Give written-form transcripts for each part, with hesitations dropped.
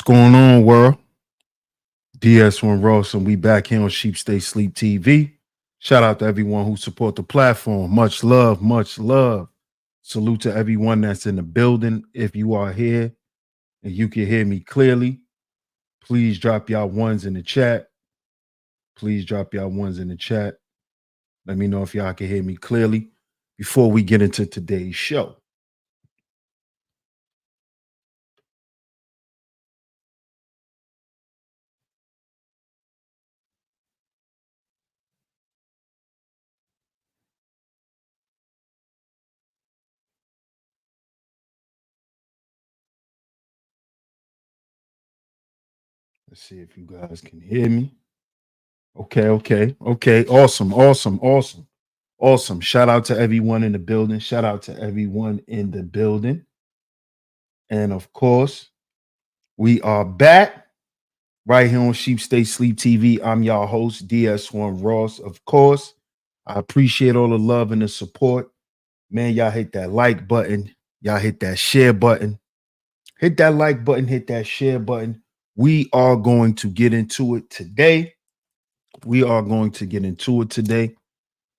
What's going on, world? DS1 Ross, and we back here on Sheep Stay Sleep TV. Shout out to everyone who support the platform. Much love, much love. Salute to everyone that's in the building. If you are here and you can hear me clearly, please drop y'all ones in the chat. Please drop y'all ones in the chat. Let me know if y'all can hear me clearly before we get into today's show. Let's see if you guys can hear me. Okay. Awesome. Shout out to everyone in the building. Shout out to everyone in the building. And of course, we are back right here on Sheep Stay Sleep TV. I'm your host, DS1 Ross. Of course, I appreciate all the love and the support. Man, y'all hit that like button. Y'all hit that share button. Hit that like button, hit that share button. We are going to get into it today.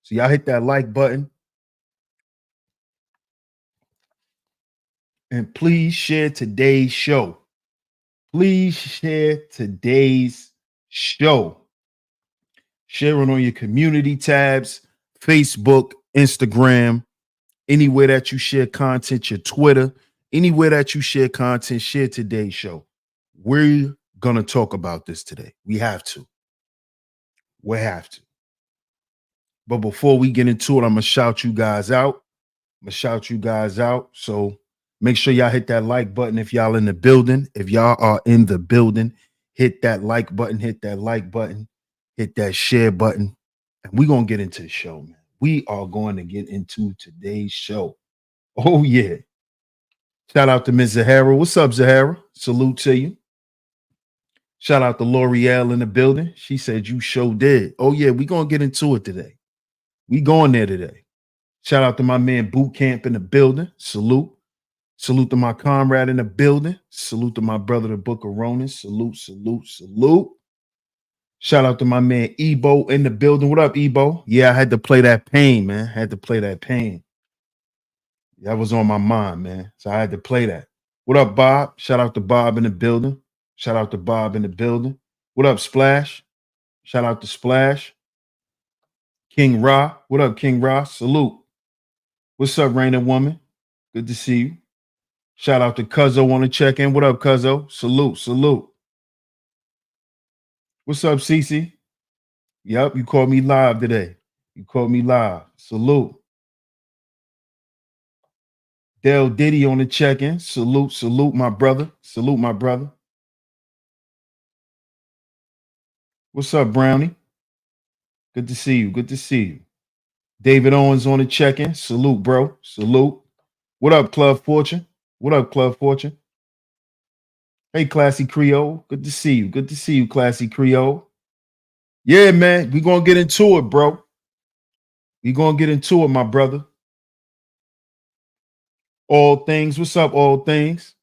So y'all hit that like button. And please share today's show. Share it on your community tabs, Facebook, Instagram, anywhere that you share content, your Twitter, anywhere that you share content, share today's show. We're going to talk about this today. We have to. But before we get into it, I'm going to shout you guys out. So make sure y'all hit that like button if y'all in the building. If y'all are in the building, hit that like button, hit that share button. And we're going to get into the show, man. We are going to get into today's show. Oh, yeah. Shout out to Ms. Zahara. What's up, Zahara? Salute to you. Shout out to L'Oreal in the building. She said you sure did. Oh, yeah, we're going to get into it today. We going there today. Shout out to my man Boot Camp in the building. Salute. Salute to my comrade in the building. Salute to my brother, the Book of Ronan. Salute. Shout out to my man Ebo in the building. What up, Ebo? Yeah, I had to play that pain, man. That was on my mind, man. So I had to play that. What up, Bob? Shout out to Bob in the building. What up, Splash? Shout out to Splash. King Ra. What up, King Ra? Salute. What's up, Raina Woman? Good to see you. Shout out to Cuzzo on the check-in. What up, Cuzzo? Salute. What's up, Cece? Yep, you called me live today. Salute. Del Diddy on the check-in. Salute, my brother. What's up, Brownie? Good to see you. David Owens on the check-in. Salute, bro. Salute. What up, Club Fortune? Hey, Classy Creole. Good to see you, Classy Creole. Yeah, man, we're going to get into it, bro. We're going to get into it, my brother. All Things. What's up, All Things?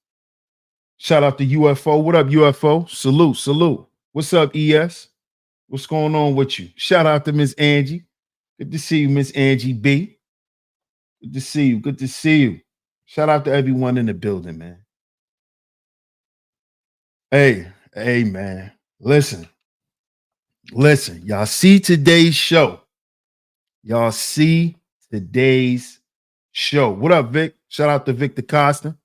Shout out to UFO. What up, UFO? Salute. What's up, ES? What's going on with you? Shout out to Miss Angie. Good to see you, Miss Angie B. Good to see you. Shout out to everyone in the building, man. Hey, man. Listen. Y'all see today's show. What up, Vic? Shout out to Victor Costa.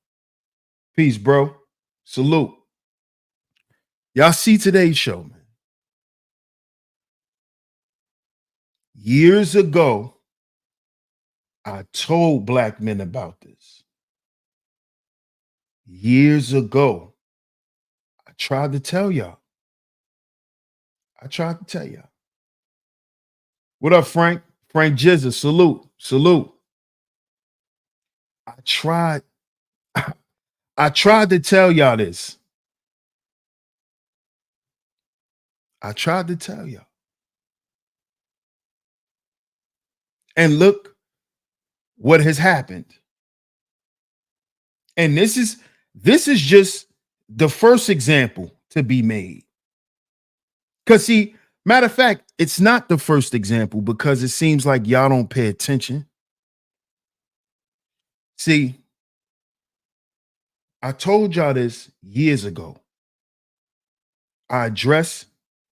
Peace, bro. Salute. Y'all see today's show, man. Years ago, I told black men about this. Years ago, I tried to tell y'all. What up, Frank? Frank Jizza, salute. I tried to tell y'all this. And look what has happened. And this is the first example to be made. Because, see, matter of fact, it's not the first example because it seems like y'all don't pay attention. See, I told y'all this years ago. I addressed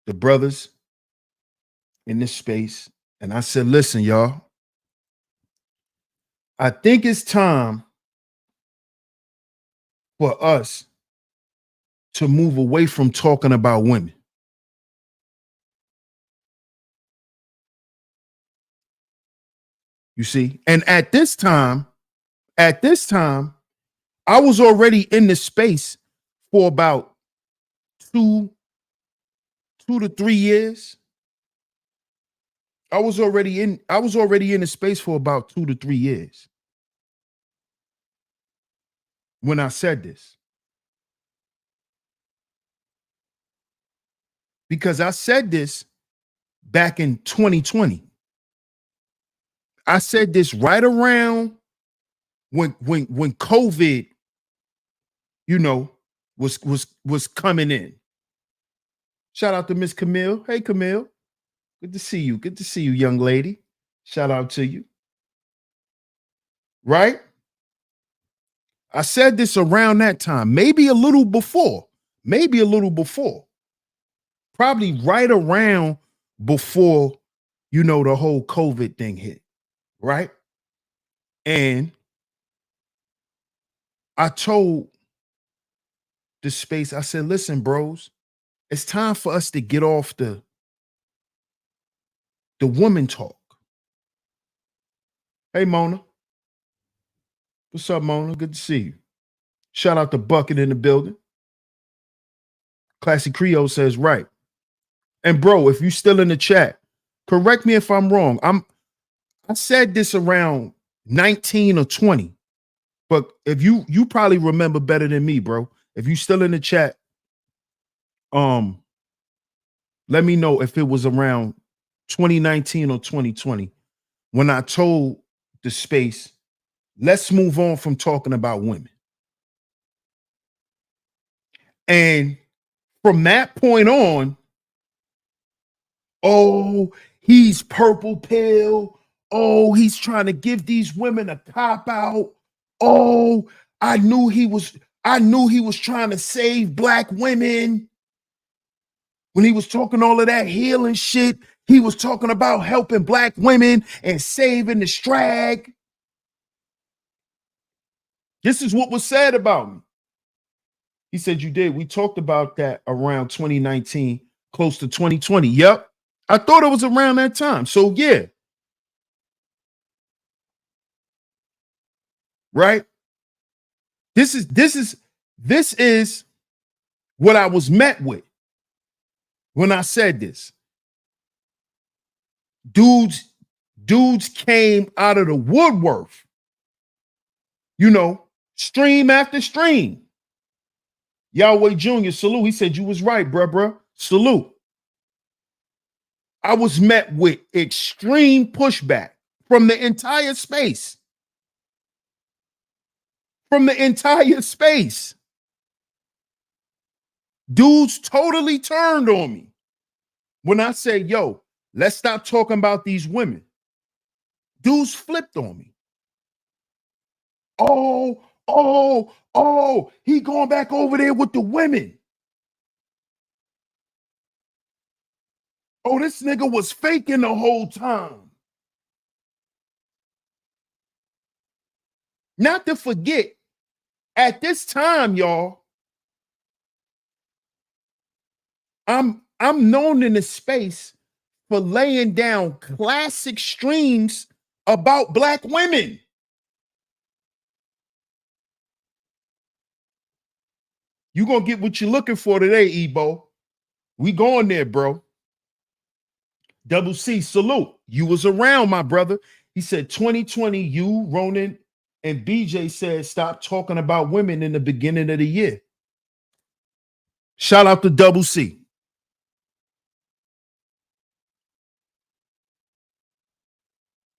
the brothers in this space and I said, listen, y'all, I think it's time for us to move away from talking about women. You see? And at this time, I was already in the space for about two, 2 to 3 years. I was already in the space for about 2 to 3 years when I said this. Because I said this back in 2020. I said this right around when COVID, you know, was coming in. Shout out to Miss Camille. Hey Camille. Good to see you. Good to see you, young lady. Shout out to you. Right? I said this around that time, maybe a little before, probably right around before, the whole COVID thing hit. Right? And I told the space, I said, listen, bros, it's time for us to get off the woman talk. Hey, Mona. What's up, Mona? Good to see you. Shout out to Bucket in the building. Classy Creole says right. And bro, if you still in the chat, correct me if I'm wrong. I said this around 19 or 20. But if you probably remember better than me, bro. If you still in the chat, let me know if it was around 2019 or 2020 when I told the space, let's move on from talking about women. And from that point on, oh, he's purple pill. Oh, he's trying to give these women a cop out. Oh, I knew he was trying to save black women. When he was talking all of that healing shit, he was talking about helping black women and saving the strag. This is what was said about me. He said, you did. We talked about that around 2019, close to 2020. Yep. I thought it was around that time. So yeah. Right? This is what I was met with when I said this. Dudes came out of the woodwork. Stream after stream. Yahweh Jr., salute. He said, you was right, bruh. Salute. I was met with extreme pushback from the entire space. Dudes totally turned on me when I said, yo, let's stop talking about these women. Dudes flipped on me. Oh, he going back over there with the women. Oh, this nigga was faking the whole time. Not to forget, at this time, y'all, I'm known in the space for laying down classic streams about black women. You gonna get what you're looking for today, Ebo. We going there, bro. Double C, salute. You was around, my brother. He said 2020, you, Ronan, and BJ said stop talking about women in the beginning of the year. Shout out to Double C.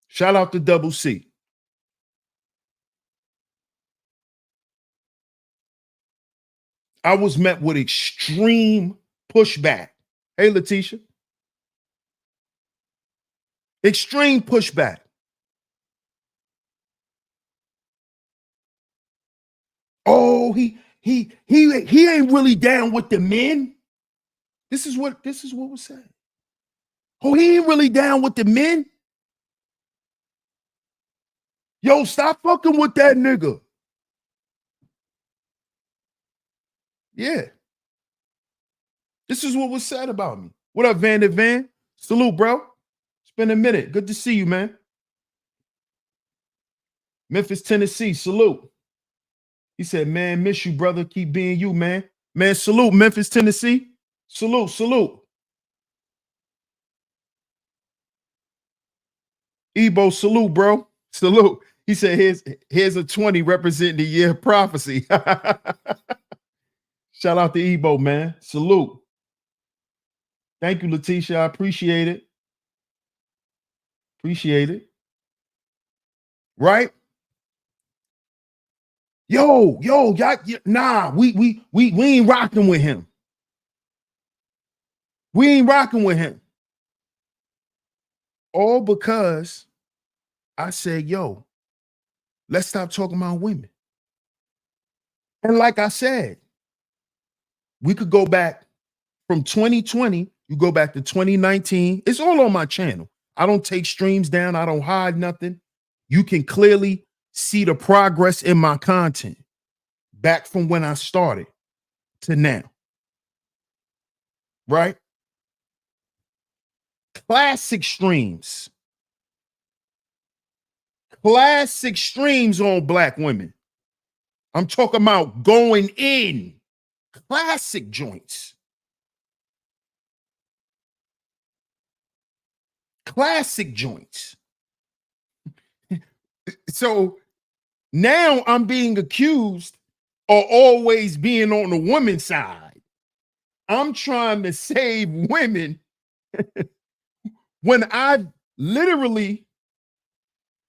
Shout out to Double C. I was met with extreme pushback. Hey, Letitia. Extreme pushback. Oh, he ain't really down with the men. This is what was said. Oh, he ain't really down with the men. Yo, stop fucking with that nigga. Yeah. This is what was said about me. What up, Van? Salute, bro. It's been a minute. Good to see you, man. Memphis, Tennessee. Salute. He said, man, miss you, brother. Keep being you, man. Man, salute, Memphis, Tennessee. Salute. Ebo, salute, bro. Salute. He said, here's a 20 representing the year of prophecy. Shout out to Ebo, man. Salute. Thank you, Letitia. I appreciate it. Right? Yo, y'all, nah, we ain't rocking with him. We ain't rocking with him. All because I said, yo, let's stop talking about women. And like I said, we could go back from 2020, you go back to 2019. It's all on my channel. I don't take streams down. I don't hide nothing. You can clearly see the progress in my content back from when I started to now. Right? Classic streams. Classic streams on black women. I'm talking about going in. Classic joints. Classic joints. So now I'm being accused of always being on the woman's side. I'm trying to save women when I've literally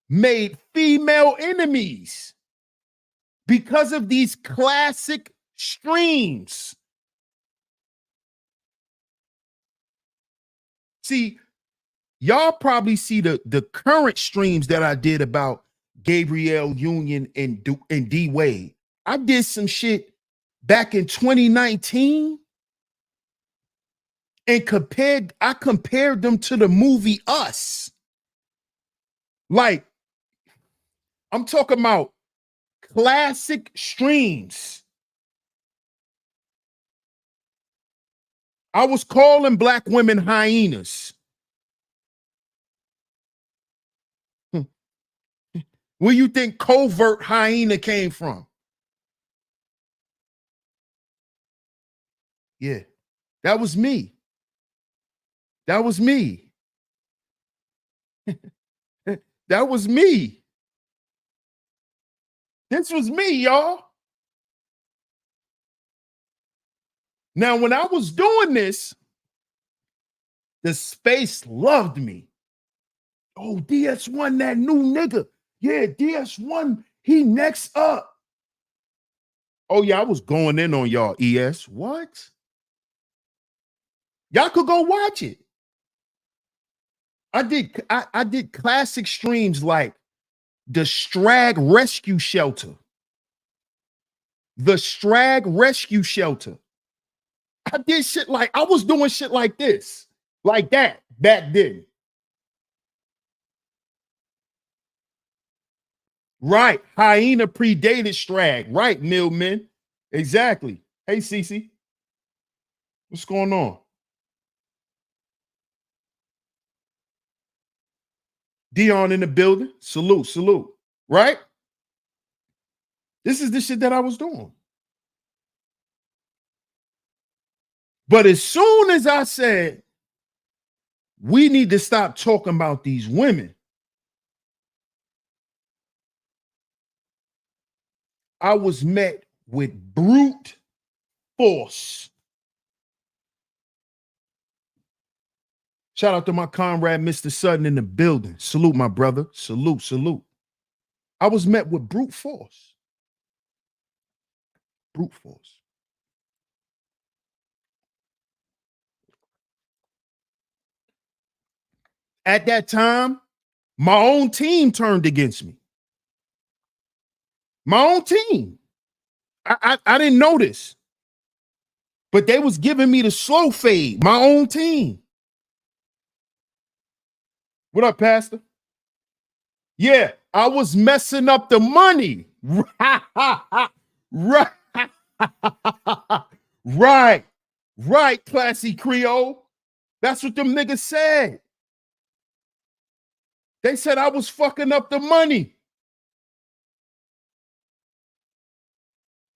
made female enemies because of these classic streams. See, y'all probably see the current streams that I did about Gabrielle Union and D Wade. I did some shit back in 2019 and I compared them to the movie Us. Like, I'm talking about classic streams. I was calling black women hyenas. Where you think covert hyena came from? Yeah, that was me. That was me. That was me. This was me, y'all. Now, when I was doing this, the space loved me. Oh, DS1, that new nigga. Yeah, DS1, he next up. Oh, yeah, I was going in on y'all, ES. What? Y'all could go watch it. I did classic streams like the Strag Rescue Shelter. The Strag Rescue Shelter. I did shit like, I was doing shit like this, like that back then. Right. Hyena predated Strag. Right, Millman. Exactly. Hey, Cece. What's going on? Dion in the building. Salute. Right? This is the shit that I was doing. But as soon as I said, we need to stop talking about these women, I was met with brute force. Shout out to my comrade, Mr. Sutton, in the building. Salute, my brother. Salute. I was met with brute force. Brute force. At that time, my own team turned against me. My own team. I didn't know this, but they was giving me the slow fade. My own team. What up, Pastor? Yeah, I was messing up the money. Right. Right. Right, classy Creole. That's what them niggas said. They said I was fucking up the money.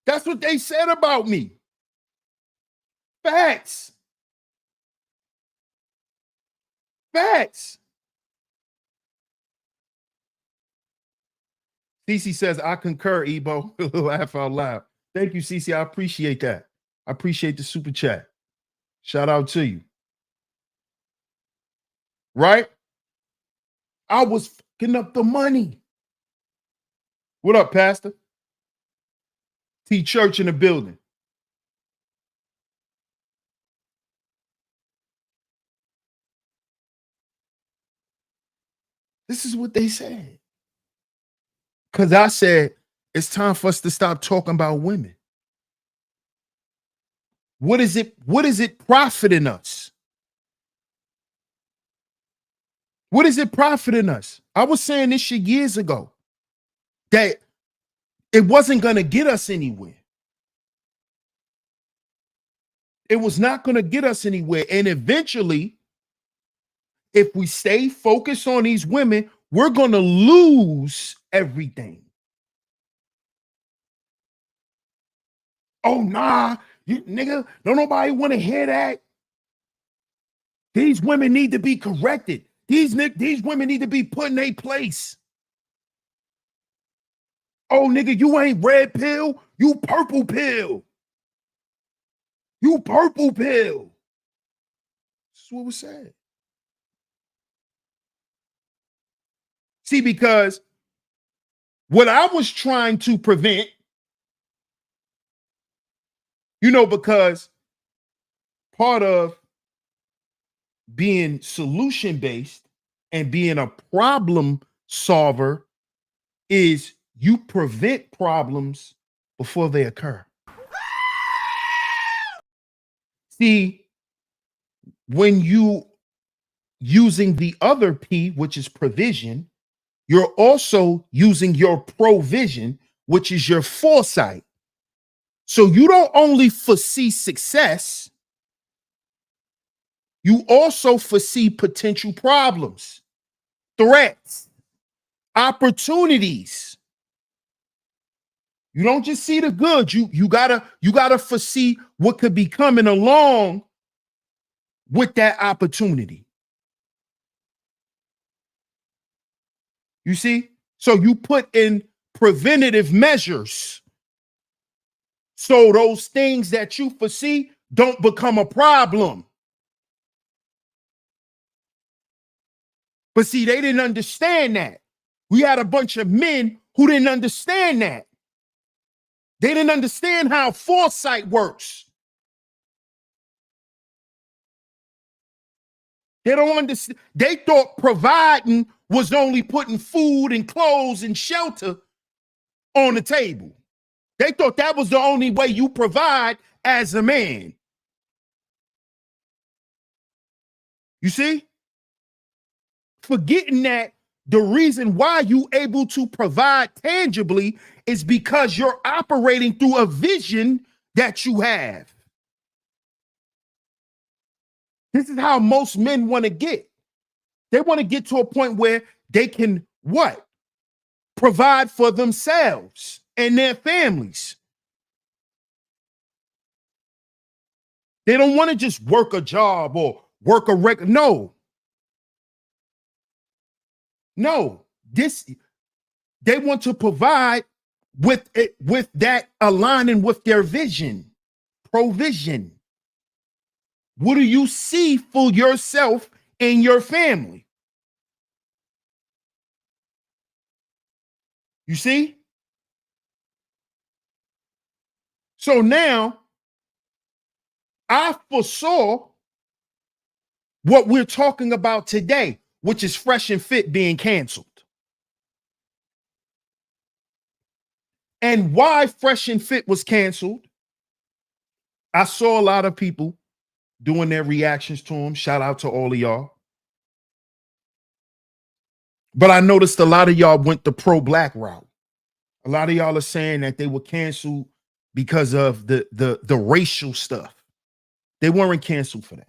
That's what they said about me. Facts. Facts. Cece says, I concur, Ebo. Laugh out loud. Thank you, Cece. I appreciate that. I appreciate the super chat. Shout out to you. Right? I was fucking up the money. What up, Pastor? T Church in the building. This is what they said. Because I said, it's time for us to stop talking about women. What is it profiting us? What is it profiting us? I was saying this shit years ago, that it wasn't going to get us anywhere. It was not going to get us anywhere. And eventually, if we stay focused on these women, we're going to lose everything. Oh, nah, nigga, don't nobody want to hear that. These women need to be corrected. These women need to be put in their place. Oh, nigga, you ain't red pill, you purple pill. You purple pill. That's what was said. See, because what I was trying to prevent, because part of being solution-based and being a problem solver is you prevent problems before they occur. See, when you using the other P, which is provision, you're also using your provision, which is your foresight. So you don't only foresee success, you also foresee potential problems, threats, opportunities. You don't just see the good. You gotta foresee what could be coming along with that opportunity. You see? So you put in preventative measures so those things that you foresee don't become a problem. But see, they didn't understand that. We had a bunch of men who didn't understand that. They didn't understand how foresight works. They don't understand. They thought providing was only putting food and clothes and shelter on the table. They thought that was the only way you provide as a man. You see? Forgetting that the reason why you able to provide tangibly is because you're operating through a vision that you have. This is how most men want to get. They want to get to a point where they can what? Provide for themselves and their families. They don't want to just work a job or work a record. No, they want to provide with that aligning with their vision, provision. What do you see for yourself and your family? You see? So now I foresaw what we're talking about today. which is Fresh and Fit being canceled. And why Fresh and Fit was canceled, I saw a lot of people doing their reactions to him. Shout out to all of y'all. But I noticed a lot of y'all went the pro-black route. A lot of y'all are saying that they were canceled because of the racial stuff. They weren't canceled for that.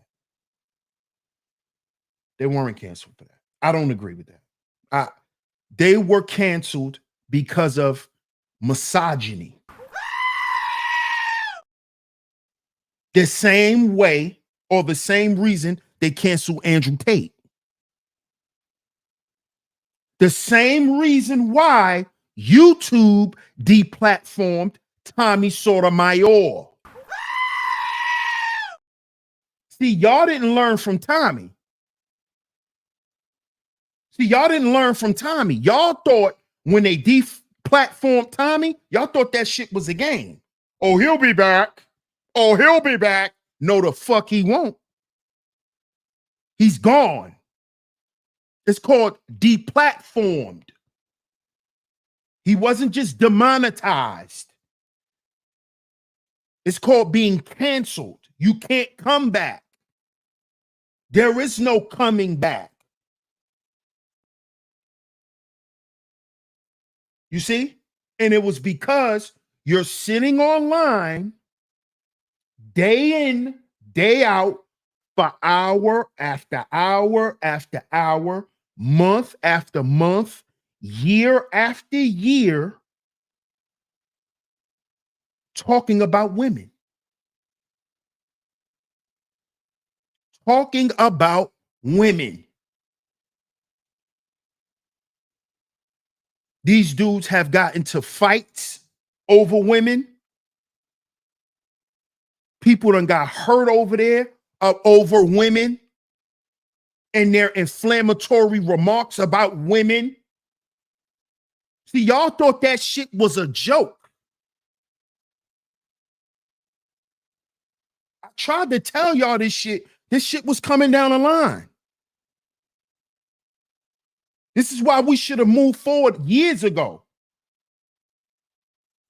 They weren't canceled for that. I don't agree with that. They were canceled because of misogyny. The same way or the same reason they canceled Andrew Tate. The same reason why YouTube deplatformed Tommy Sotomayor. See, y'all didn't learn from Tommy. Y'all thought when they deplatformed Tommy, y'all thought that shit was a game. Oh, he'll be back. No, the fuck he won't. He's gone. It's called deplatformed. He wasn't just demonetized. It's called being canceled. You can't come back. There is no coming back. You see? And it was because you're sitting online day in, day out for hour after hour after hour, month after month, year after year, talking about women. Talking about women. These dudes have gotten to fights over women. People done got hurt over there over women and their inflammatory remarks about women. See, y'all thought that shit was a joke. I tried to tell y'all this shit. This shit was coming down the line. This is why we should have moved forward years ago.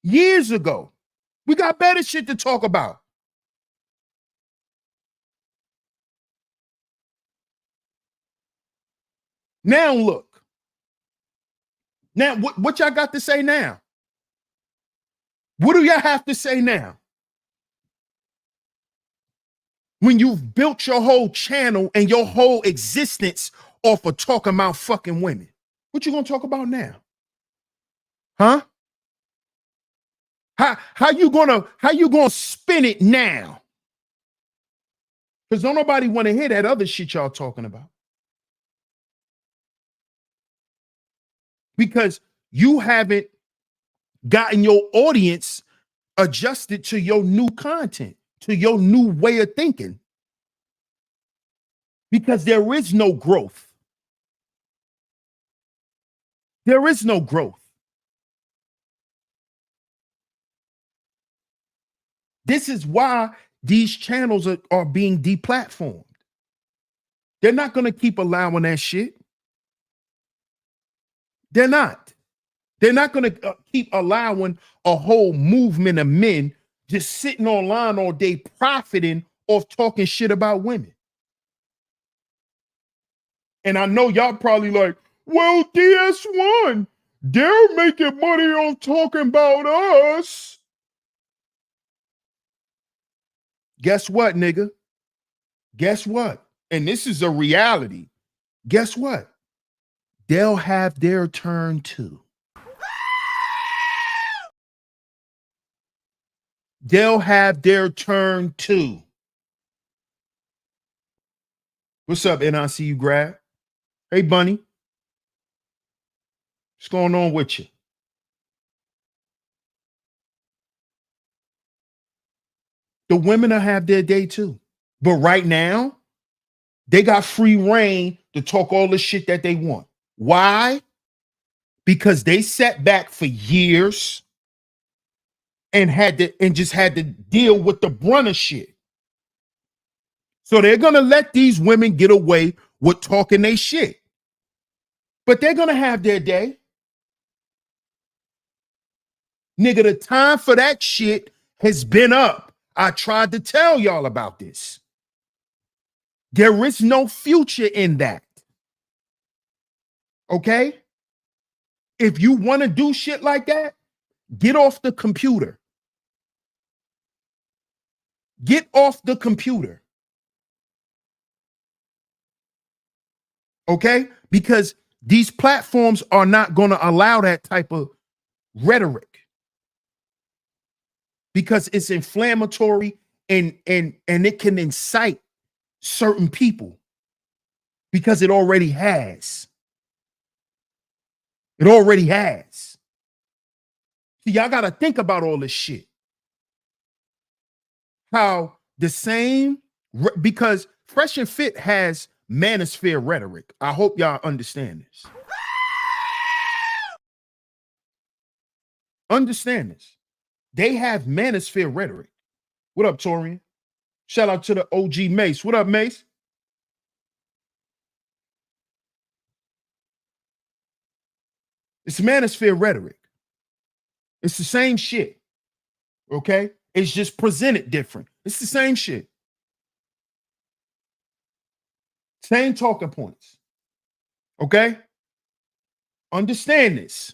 Years ago. We got better shit to talk about. Now look. Now, what y'all got to say now? What do y'all have to say now? When you've built your whole channel and your whole existence off of talking about fucking women. What you gonna talk about now? Huh? How you gonna spin it now? Because don't nobody want to hear that other shit y'all talking about. Because you haven't gotten your audience adjusted to your new content, to your new way of thinking. Because there is no growth. There is no growth. This is why these channels are being deplatformed. They're not going to keep allowing that shit. They're not. They're not going to keep allowing a whole movement of men just sitting online all day profiting off talking shit about women. And I know y'all probably like, well, DS1, they're making money on talking about us. Guess what, nigga? Guess what? And this is a reality. Guess what? They'll have their turn too. They'll have their turn too. What's up, NICU grad? Hey, Bunny. What's going on with you? The women will have their day too. But right now, they got free reign to talk all the shit that they want. Why? Because they sat back for years and just had to deal with the brunt of shit. So they're gonna let these women get away with talking their shit. But they're going to have their day. Nigga, the time for that shit has been up. I tried to tell y'all about this. There is no future in that. Okay? If you want to do shit like that, get off the computer. Get off the computer. Okay? Because these platforms are not going to allow that type of rhetoric. Because it's inflammatory and it can incite certain people. Because it already has. It already has. See, y'all got to think about all this shit. How the same, because Fresh and Fit has manosphere rhetoric. I hope y'all understand this. Understand this. They have manosphere rhetoric. What up, Torian? Shout out to the OG Mace. What up, Mace? It's manosphere rhetoric. It's the same shit. Okay? It's just presented different. It's the same shit. Same talking points. Okay? Understand this.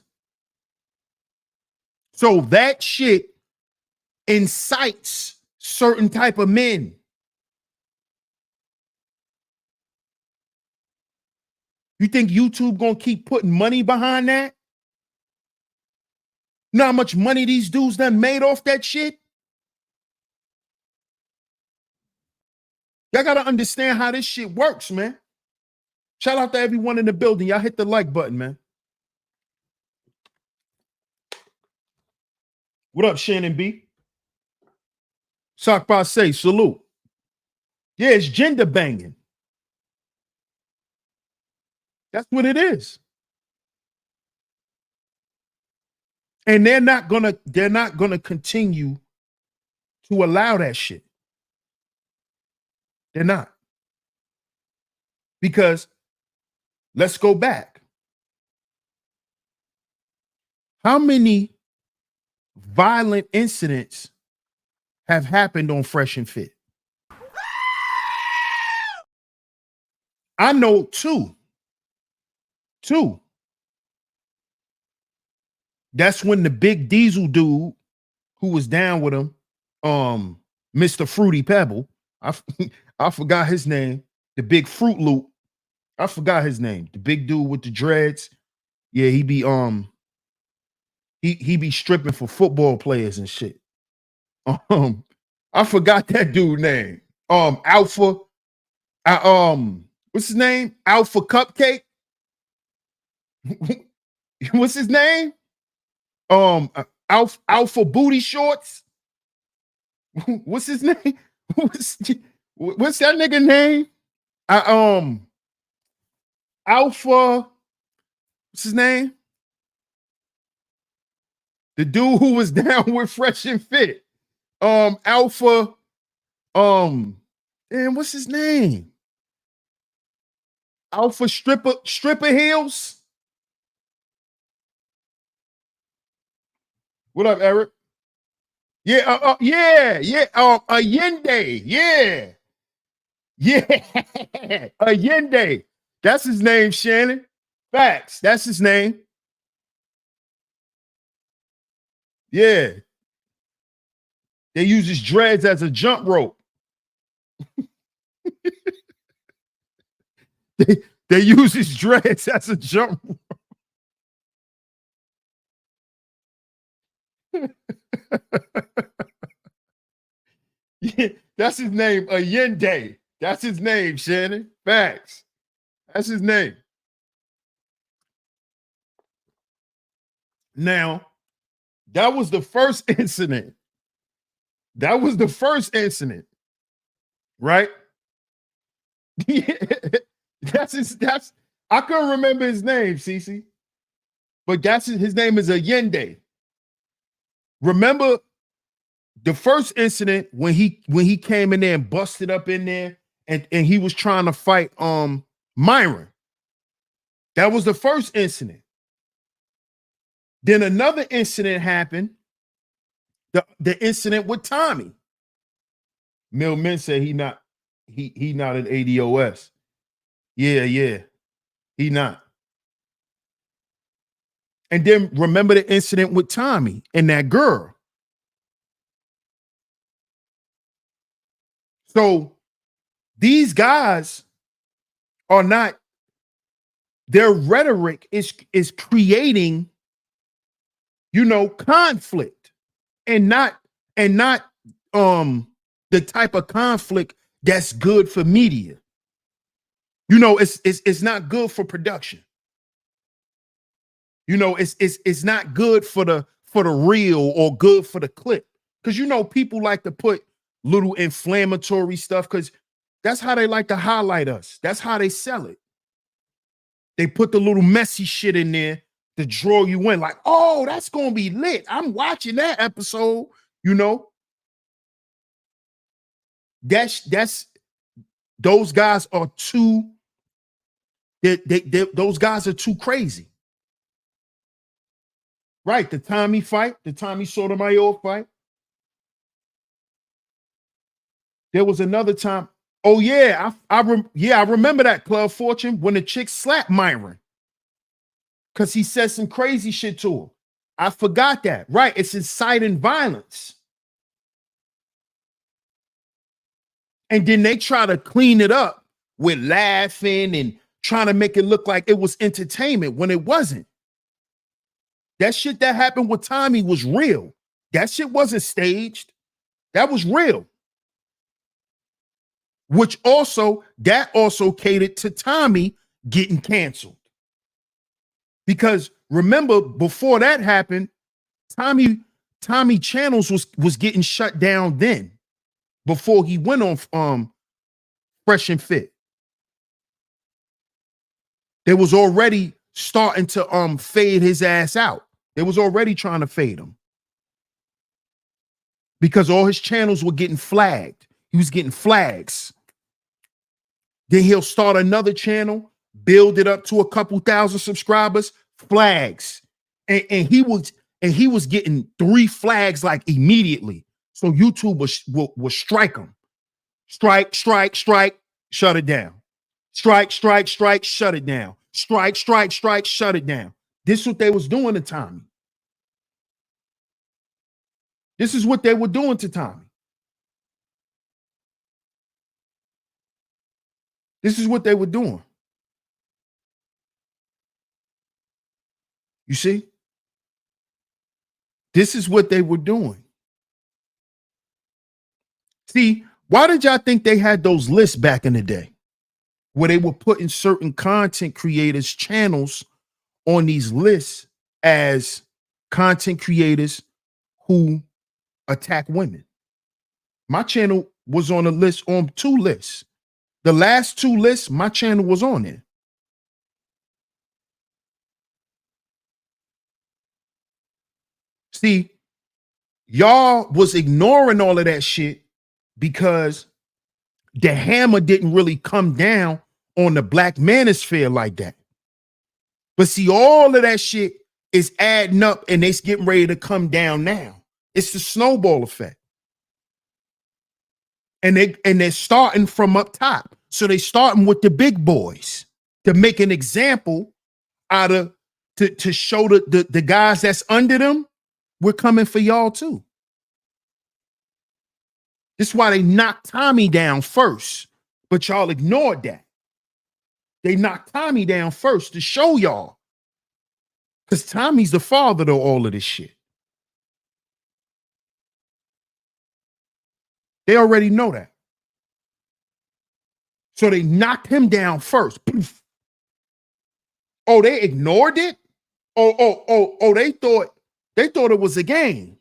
So that shit incites certain type of men. You think YouTube gonna keep putting money behind that? You know how much money these dudes done made off that shit? Y'all gotta understand how this shit works, man. Shout out to everyone in the building. Y'all hit the like button, man. What up, Shannon B? Sock Passe, salute. Yeah, it's gender banging. That's what it is. And they're not gonna continue to allow that shit. They're not. Because let's go back. How many violent incidents have happened on Fresh and Fit? I know two. That's when the big diesel dude who was down with him, Mr. Fruity Pebble, I forgot his name, the big Fruit Loop. I forgot his name. The big dude with the dreads. Yeah, he be stripping for football players and shit. I forgot that dude name. Alpha. What's his name? Alpha Cupcake. What's his name? Alpha Booty Shorts. What's his name? What's that nigga name? Alpha. What's his name? The dude who was down with Fresh and Fit. Alpha. And what's his name? Alpha Stripper Heels. What up, Eric? Yeah, yeah. Allende. Yeah. Allende. That's his name, Shannon. Facts. That's his name. Yeah. They use his dreads as a jump rope. they use his dreads as a jump rope. Yeah, that's his name, Allende. That's his name, Shannon. Facts. That's his name. Now, that was the first incident. Right? That's I couldn't remember his name, Cece. But his name is Allende. Remember the first incident when he came in there and busted up in there and he was trying to fight Myron. That was the first incident. Then another incident happened. The incident with Tommy. Milman said he not an ADOS. Yeah, he not. And then remember the incident with Tommy and that girl. So these guys are not, their rhetoric is creating, conflict, and not the type of conflict that's good for media. It's not good for production. It's not good for the reel or good for the clip. Because people like to put little inflammatory stuff because that's how they like to highlight us. That's how they sell it. They put the little messy shit in there to draw you in, like, oh, that's gonna be lit. I'm watching that episode. That's those guys are too. Those guys are too crazy. Right, the Tommy fight, the Tommy Sotomayor fight. There was another time. Oh yeah, I remember that, Club Fortune, when the chick slapped Myron because he said some crazy shit to her. I forgot that. Right, it's inciting violence. And then they try to clean it up with laughing and trying to make it look like it was entertainment when it wasn't. That shit that happened with Tommy was real. That shit wasn't staged. That was real. Which also catered to Tommy getting canceled. Because remember, before that happened, Tommy channels was getting shut down then, before he went on Fresh and Fit. They was already starting to fade his ass out. They was already trying to fade him. Because all his channels were getting flagged. He was getting flags. Then he'll start another channel, build it up to a couple thousand subscribers, flags. And he was getting 3 flags like immediately. So YouTube will strike him. Strike, shut it down. Strike, shut it down. Strike, shut it down. This is what they was doing to Tommy. This is what they were doing to Tommy. This is what they were doing. You see? This is what they were doing. See, why did y'all think they had those lists back in the day where they were putting certain content creators' channels on these lists as content creators who attack women? My channel was on a list, on 2 lists. The last 2 lists, my channel was on there. See, y'all was ignoring all of that shit because the hammer didn't really come down on the black manosphere like that. But see, all of that shit is adding up and it's getting ready to come down now. It's the snowball effect. And they're starting from up top. So they starting with the big boys to make an example out of to show the guys that's under them, we're coming for y'all too. This is why they knocked Tommy down first, but y'all ignored that. They knocked Tommy down first to show y'all. Because Tommy's the father to all of this shit. They already know that. So they knocked him down first. Poof. Oh, they ignored it? Oh, they thought it was a game.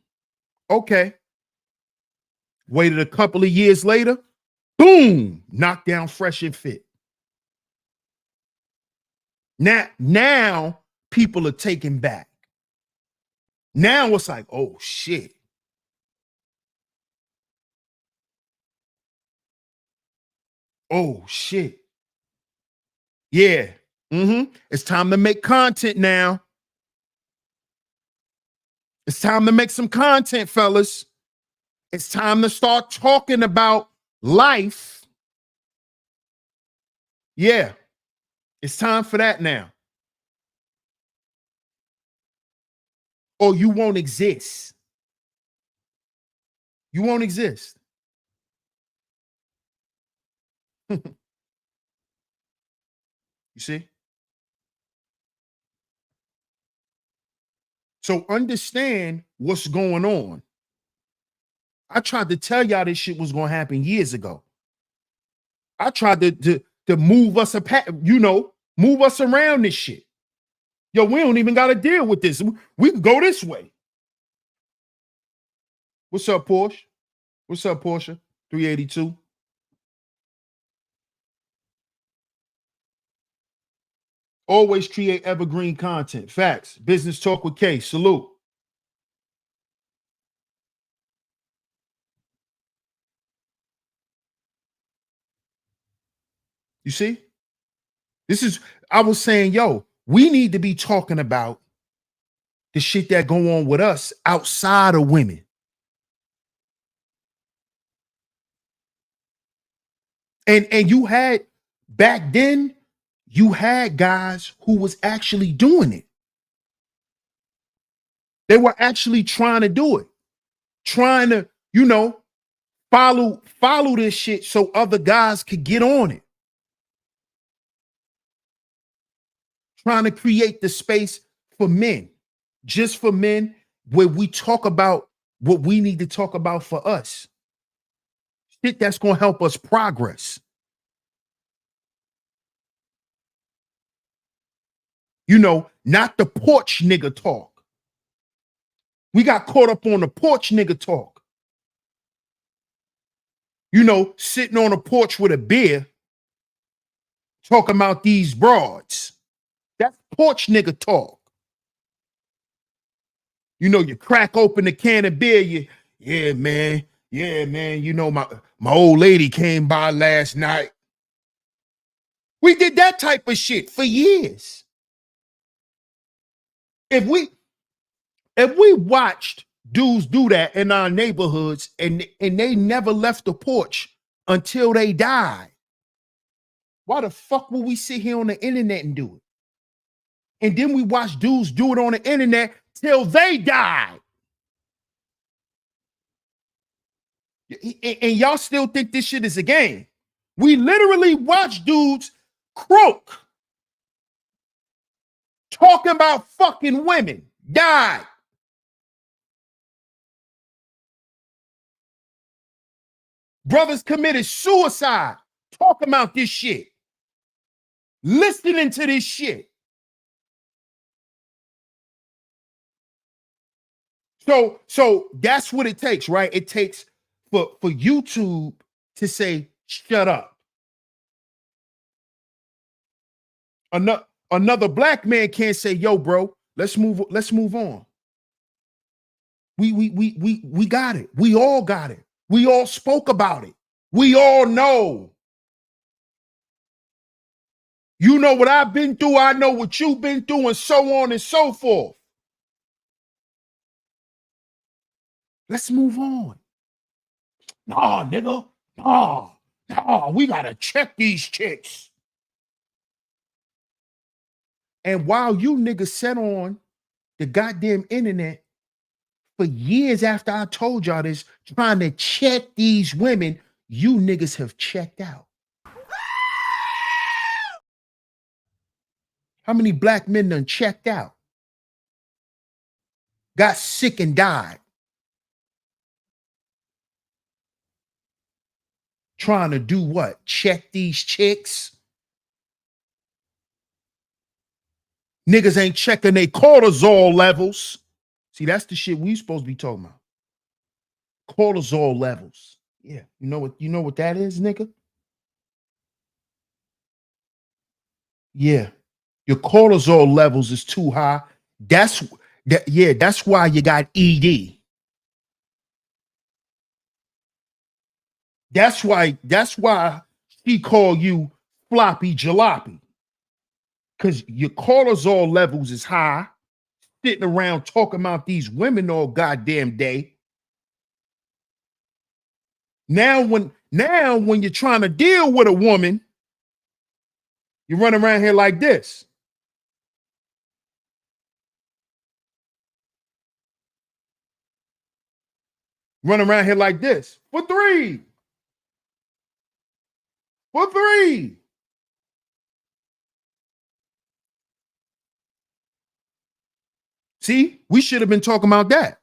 Okay. Waited a couple of years later, boom, knocked down Fresh and Fit. Now people are taking back. Now it's like, oh shit. Oh shit. Yeah. It's time to make content now. It's time to make some content, fellas. It's time to start talking about life. Yeah, it's time for that now. Or you won't exist. You won't exist. You see? So understand what's going on. I tried to tell y'all this shit was going to happen years ago. I tried to move us move us around this shit. Yo, we don't even got to deal with this. We can go this way. What's up, Porsche? What's up, Porsche? 382. Always create evergreen content. Facts. Business Talk with K. Salute. You see? I was saying, yo, we need to be talking about the shit that go on with us outside of women. And you had back then, you had guys who was actually doing it. They were actually trying to do it, trying to, follow this shit so other guys could get on it. Trying to create the space for men, just for men, where we talk about what we need to talk about for us. Shit that's going to help us progress. Not the porch nigga talk. We got caught up on the porch nigga talk. Sitting on a porch with a beer, talking about these broads. That's porch nigga talk. You crack open a can of beer, yeah, man. My old lady came by last night. We did that type of shit for years. If we watched dudes do that in our neighborhoods and they never left the porch until they died, why the fuck would we sit here on the internet and do it? And then we watch dudes do it on the internet till they die. And y'all still think this shit is a game. We literally watch dudes croak, talking about fucking women, die. Brothers committed suicide, talking about this shit, listening to this shit. So that's what it takes, right? It takes for YouTube to say, shut up. Another black man can't say, yo, bro, let's move on. We got it. We all got it. We all spoke about it. We all know. You know what I've been through. I know what you've been through, and so on and so forth. Let's move on. Nah, nigga. Nah, we gotta check these chicks. And while you niggas sat on the goddamn internet for years after I told y'all this, trying to check these women, you niggas have checked out. How many black men done checked out? Got sick and died. Trying to do what? Check these chicks? Niggas ain't checking their cortisol levels. See, that's the shit we supposed to be talking about. Cortisol levels. Yeah, you know what that is, nigga? Yeah. Your cortisol levels is too high. That's why you got ED. That's why she called you floppy jalopy. because your cortisol levels is high, sitting around talking about these women all goddamn day. Now when you're trying to deal with a woman, you run around here like this. Run around here like this. For three. For three. See, we should have been talking about that.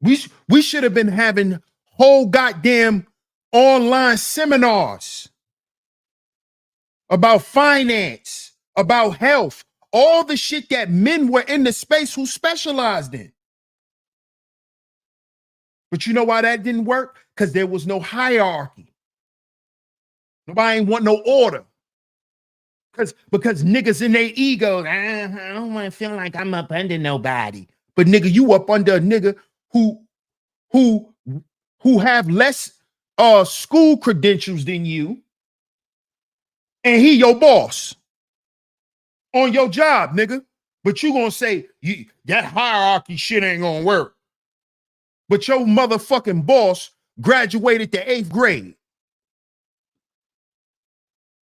We should have been having whole goddamn online seminars about finance, about health, all the shit that men were in the space who specialized in. But you know why that didn't work? Because there was no hierarchy. Nobody ain't want no order. Because niggas in their egos, I don't want to feel like I'm up under nobody. But nigga, you up under a nigga who have less school credentials than you, and he your boss on your job, nigga. But you gonna say that hierarchy shit ain't gonna work. But your motherfucking boss graduated to 8th grade.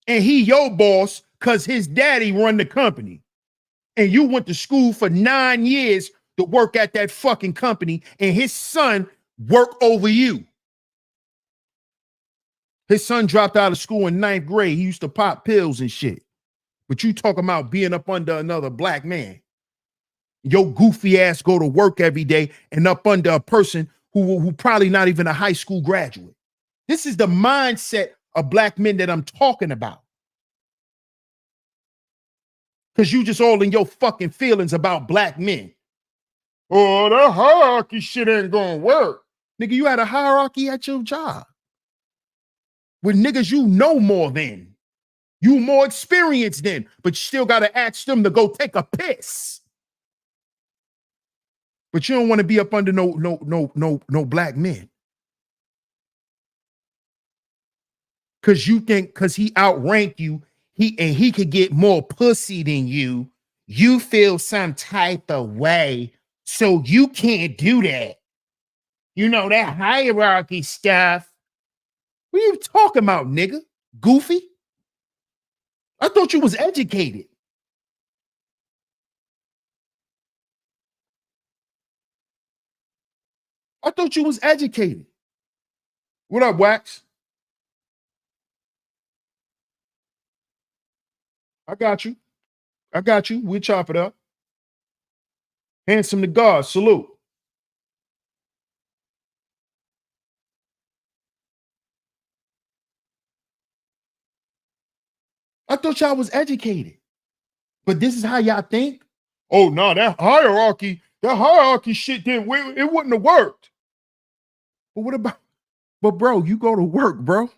And he your boss because his daddy run the company. And you went to school for 9 years to work at that fucking company, and his son worked over you. His son dropped out of school in 9th grade. He used to pop pills and shit. But you talking about being up under another black man. Your goofy ass go to work every day and up under a person who probably not even a high school graduate. This is the mindset of black men that I'm talking about. Because you just all in your fucking feelings about black men. Oh, that hierarchy shit ain't gonna work. Nigga, you had a hierarchy at your job. With niggas you know more than. You more experienced than, but you still gotta ask them to go take a piss. But you don't want to be up under no black men. Cause you think cause he outranked you, he could get more pussy than you, you feel some type of way, so you can't do that. You know that hierarchy stuff. What are you talking about, nigga? Goofy? I thought you was educated. I thought you was educated. What up, Wax? I got you. I got you. We'll chop it up. Handsome to God. Salute. I thought y'all was educated. But this is how y'all think? Oh, no, that hierarchy shit it wouldn't have worked. But what about, but bro, you go to work, bro.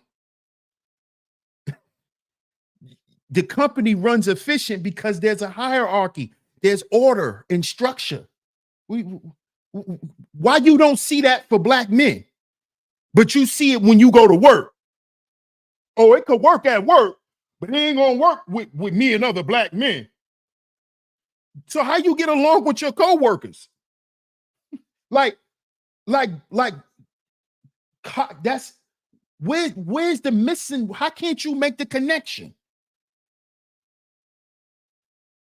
The company runs efficient because there's a hierarchy, there's order and structure. Why you don't see that for black men, but you see it when you go to work? Oh, it could work at work, but it ain't gonna work with me and other black men. So how you get along with your coworkers? Like that's where's the missing? How can't you make the connection?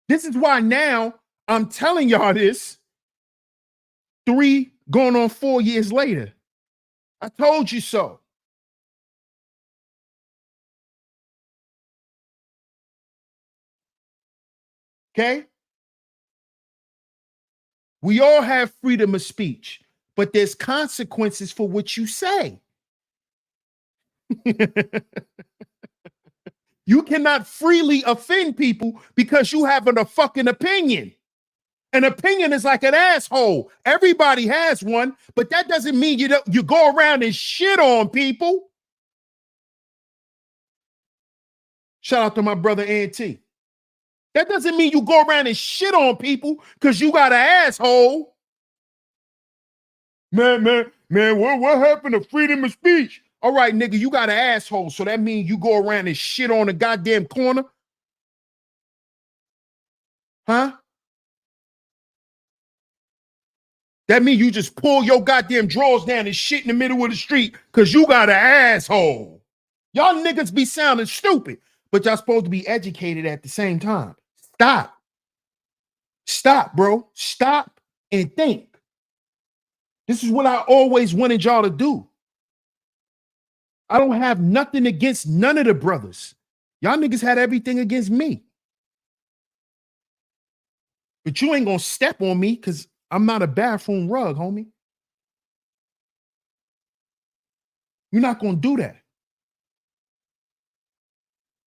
This is why now I'm telling y'all this 3 going on 4 years later. I told you so. Okay? We all have freedom of speech, but there's consequences for what you say. You cannot freely offend people because you have a fucking opinion. An opinion is like an asshole. Everybody has one, but that doesn't mean you go around and shit on people. Shout out to my brother Auntie. That doesn't mean you go around and shit on people because you got an asshole. Man, what happened to freedom of speech? All right, nigga, you got an asshole, so that means you go around and shit on the goddamn corner? Huh? That means you just pull your goddamn drawers down and shit in the middle of the street because you got an asshole. Y'all niggas be sounding stupid, but y'all supposed to be educated at the same time. Stop. Stop, bro. Stop and think. This is what I always wanted y'all to do. I don't have nothing against none of the brothers. Y'all niggas had everything against me. But you ain't gonna step on me because I'm not a bathroom rug, homie. You're not gonna do that.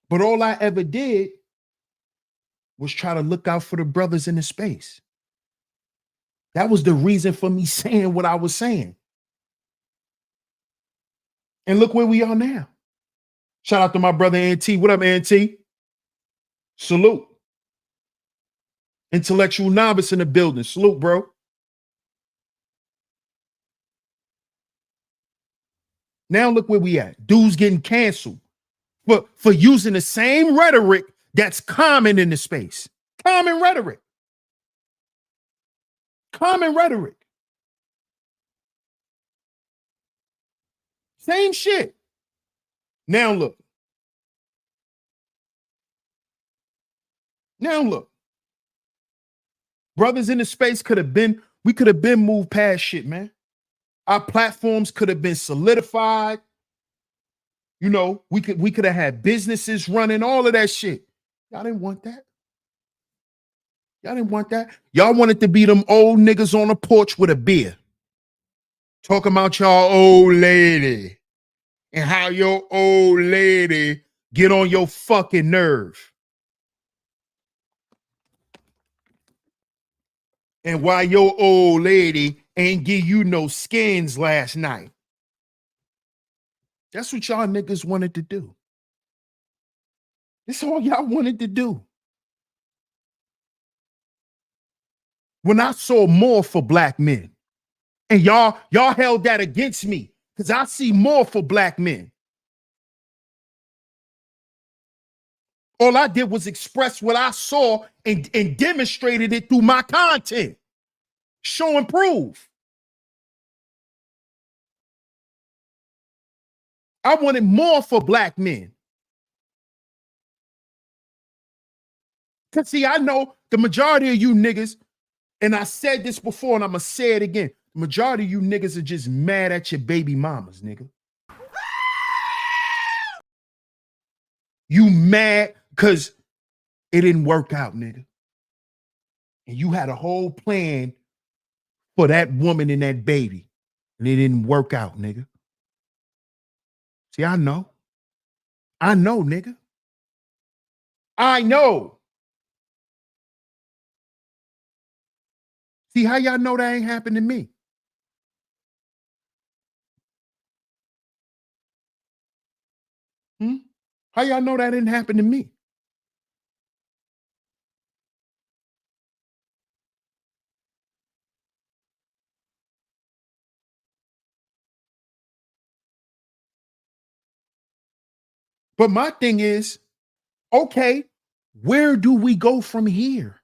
But all I ever did was try to look out for the brothers in the space. That was the reason for me saying what I was saying. And look where we are now. Shout out to my brother NT. What up, NT? Salute. Intellectual novice in the building. Salute, bro. Now look where we at. Dudes getting canceled for using the same rhetoric that's common in the space. Common rhetoric. Common rhetoric. Same shit. Now look. Now look. Brothers in the space we could have been moved past shit, man. Our platforms could have been solidified. You know, we could have had businesses running, all of that shit. Y'all didn't want that. Y'all didn't want that. Y'all wanted to be them old niggas on the porch with a beer. Talking about y'all old lady and how your old lady get on your fucking nerve. And why your old lady ain't give you no skins last night. That's what y'all niggas wanted to do. That's all y'all wanted to do. When I saw more for black men, and y'all held that against me, because I see more for black men. All I did was express what I saw and demonstrated it through my content. Show and prove. I wanted more for black men. Because see, I know the majority of you niggas, and I said this before and I'm going to say it again, the majority of you niggas are just mad at your baby mamas, nigga. You mad because it didn't work out, nigga. And you had a whole plan for that woman and that baby, and it didn't work out, nigga. See, I know. I know, nigga. I know. See, how y'all know that ain't happened to me? How y'all know that didn't happen to me? But my thing is, okay, where do we go from here?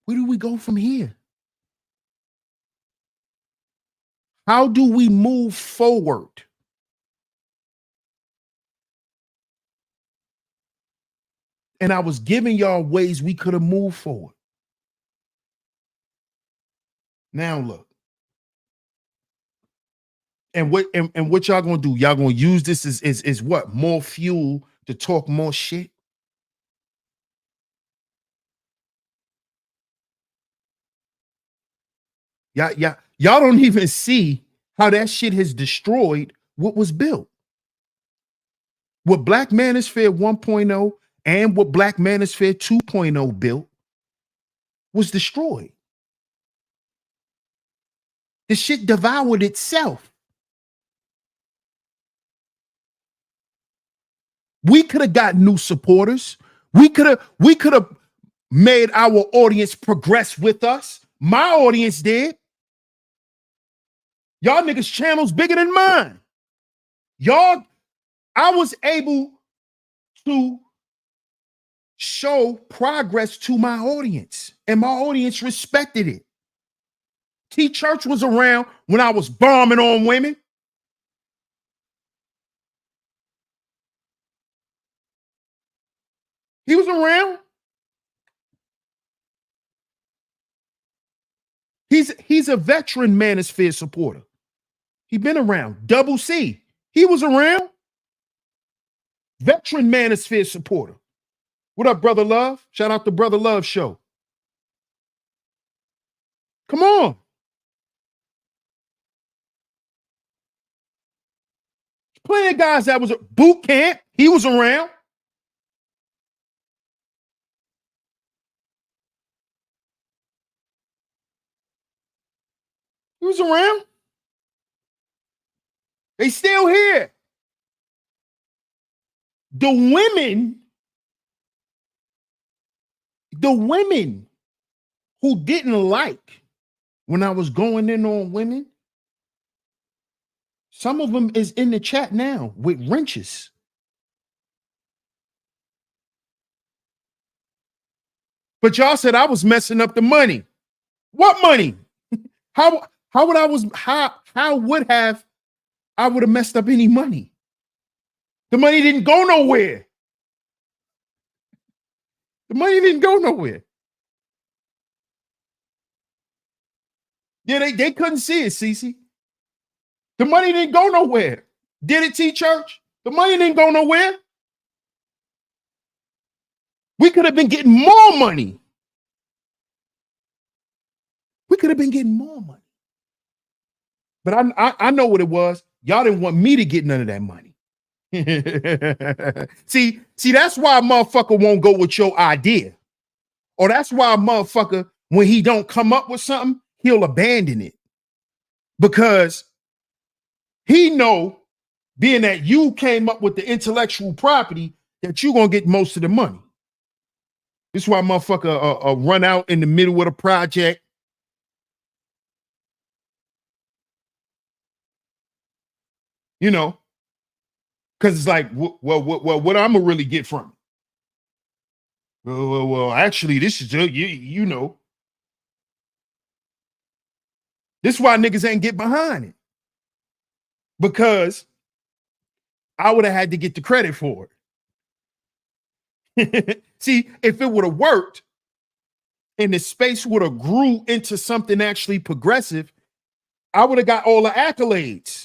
Where do we go from here? How do we move forward? And I was giving y'all ways we could have moved forward. Now look. And what y'all gonna do? Y'all gonna use this as what? More fuel to talk more shit? Y'all don't even see how that shit has destroyed what was built. What Black Manosphere 1.0 and what Black Manosphere 2.0 built was destroyed. The shit devoured itself. We could have got new supporters. We could have made our audience progress with us. My audience did. Y'all niggas channels bigger than mine. I was able to show progress to my audience, and my audience respected it. T Church was around when I was bombing on women. He was around. He's a veteran manosphere supporter. He been around. Double C. He was around. Veteran manosphere supporter. What up, Brother Love? Shout out to Brother Love Show. Come on. Plenty of guys that was at boot camp. He was around. He was around. They still here. The women who didn't like when I was going in on women, some of them is in the chat now with wrenches. But y'all said I was messing up the money. What money? How would I was how would have I would have messed up any money? The money didn't go nowhere. The money didn't go nowhere. Yeah, they couldn't see it, Cece. The money didn't go nowhere. Did it, T Church? The money didn't go nowhere. We could have been getting more money. We could have been getting more money. But I know what it was. Y'all didn't want me to get none of that money. see, that's why a motherfucker won't go with your idea. Or that's why a motherfucker, when he don't come up with something, he'll abandon it. Because he know, being that you came up with the intellectual property, that you're going to get most of the money. This is why a motherfucker run out in the middle of the project. You know, because it's like, well, what I'm going to really get from it? Well, actually, this is, you know. This is why niggas ain't get behind it. Because I would have had to get the credit for it. See, if it would have worked and the space would have grew into something actually progressive, I would have got all the accolades.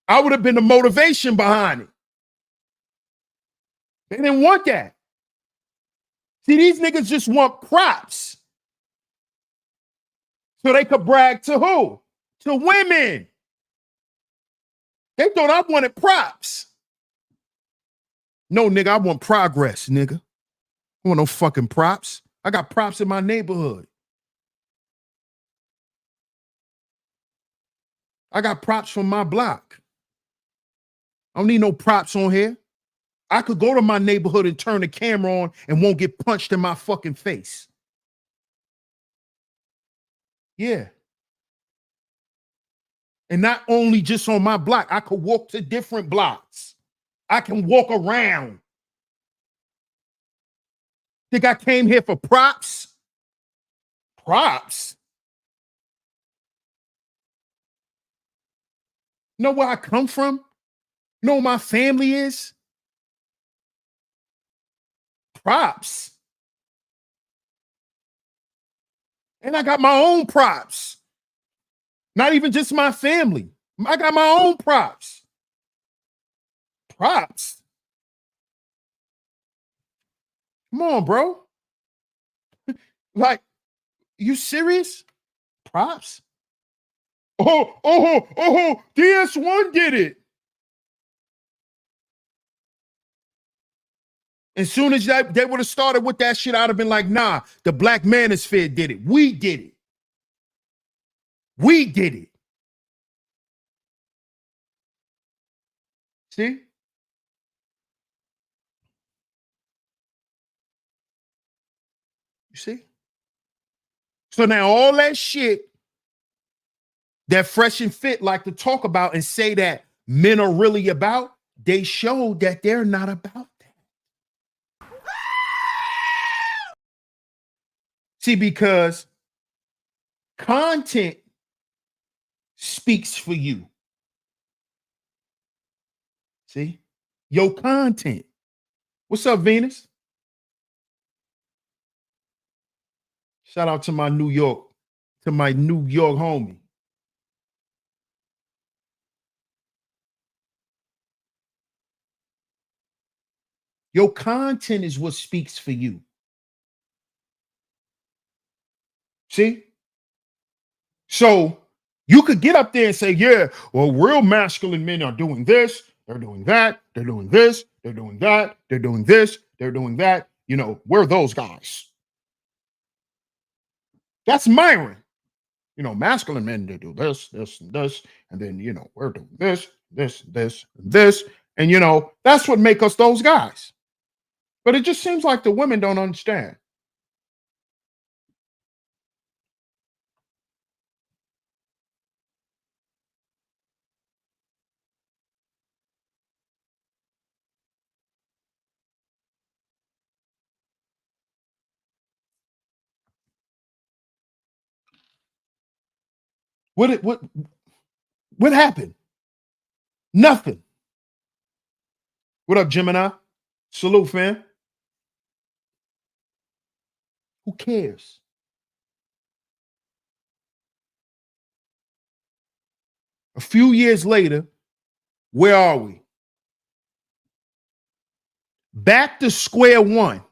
I would have been the motivation behind it. They didn't want that. See, these niggas just want props. So they could brag to who? To women. They thought I wanted props. No, nigga, I want progress, nigga. I want no fucking props. I got props in my neighborhood. I got props from my block. I don't need no props on here. I could go to my neighborhood and turn the camera on and won't get punched in my fucking face. Yeah. And not only just on my block, I could walk to different blocks. I can walk around. Think I came here for props? Props? Know where I come from? Know who my family is? Props. And I got my own props. Not even just my family. I got my own props. Props. Come on, bro. Like, you serious? Props? Oh, DS1 did it. As soon as they would have started with that shit, I'd have been like, nah, the Black Manosphere did it. We did it. We did it. See? You see? So now all that shit that Fresh and Fit like to talk about and say that men are really about, they show that they're not about that. See, because content speaks for you. See, your content. What's up, Venus? Shout out to my New York homie. Your content is what speaks for you. See? So you could get up there and say, yeah, well, real masculine men are doing this, they're doing that, they're doing this, they're doing that, they're doing this, they're doing that. You know, we're those guys. That's Myron. You know, masculine men, they do this, this, and this. And then, you know, we're doing this, this, this, and this. And, you know, that's what make us those guys. But it just seems like the women don't understand. What happened? Nothing. What up, Gemini? Salute, fam. Who cares? A few years later, where are we? Back to square one.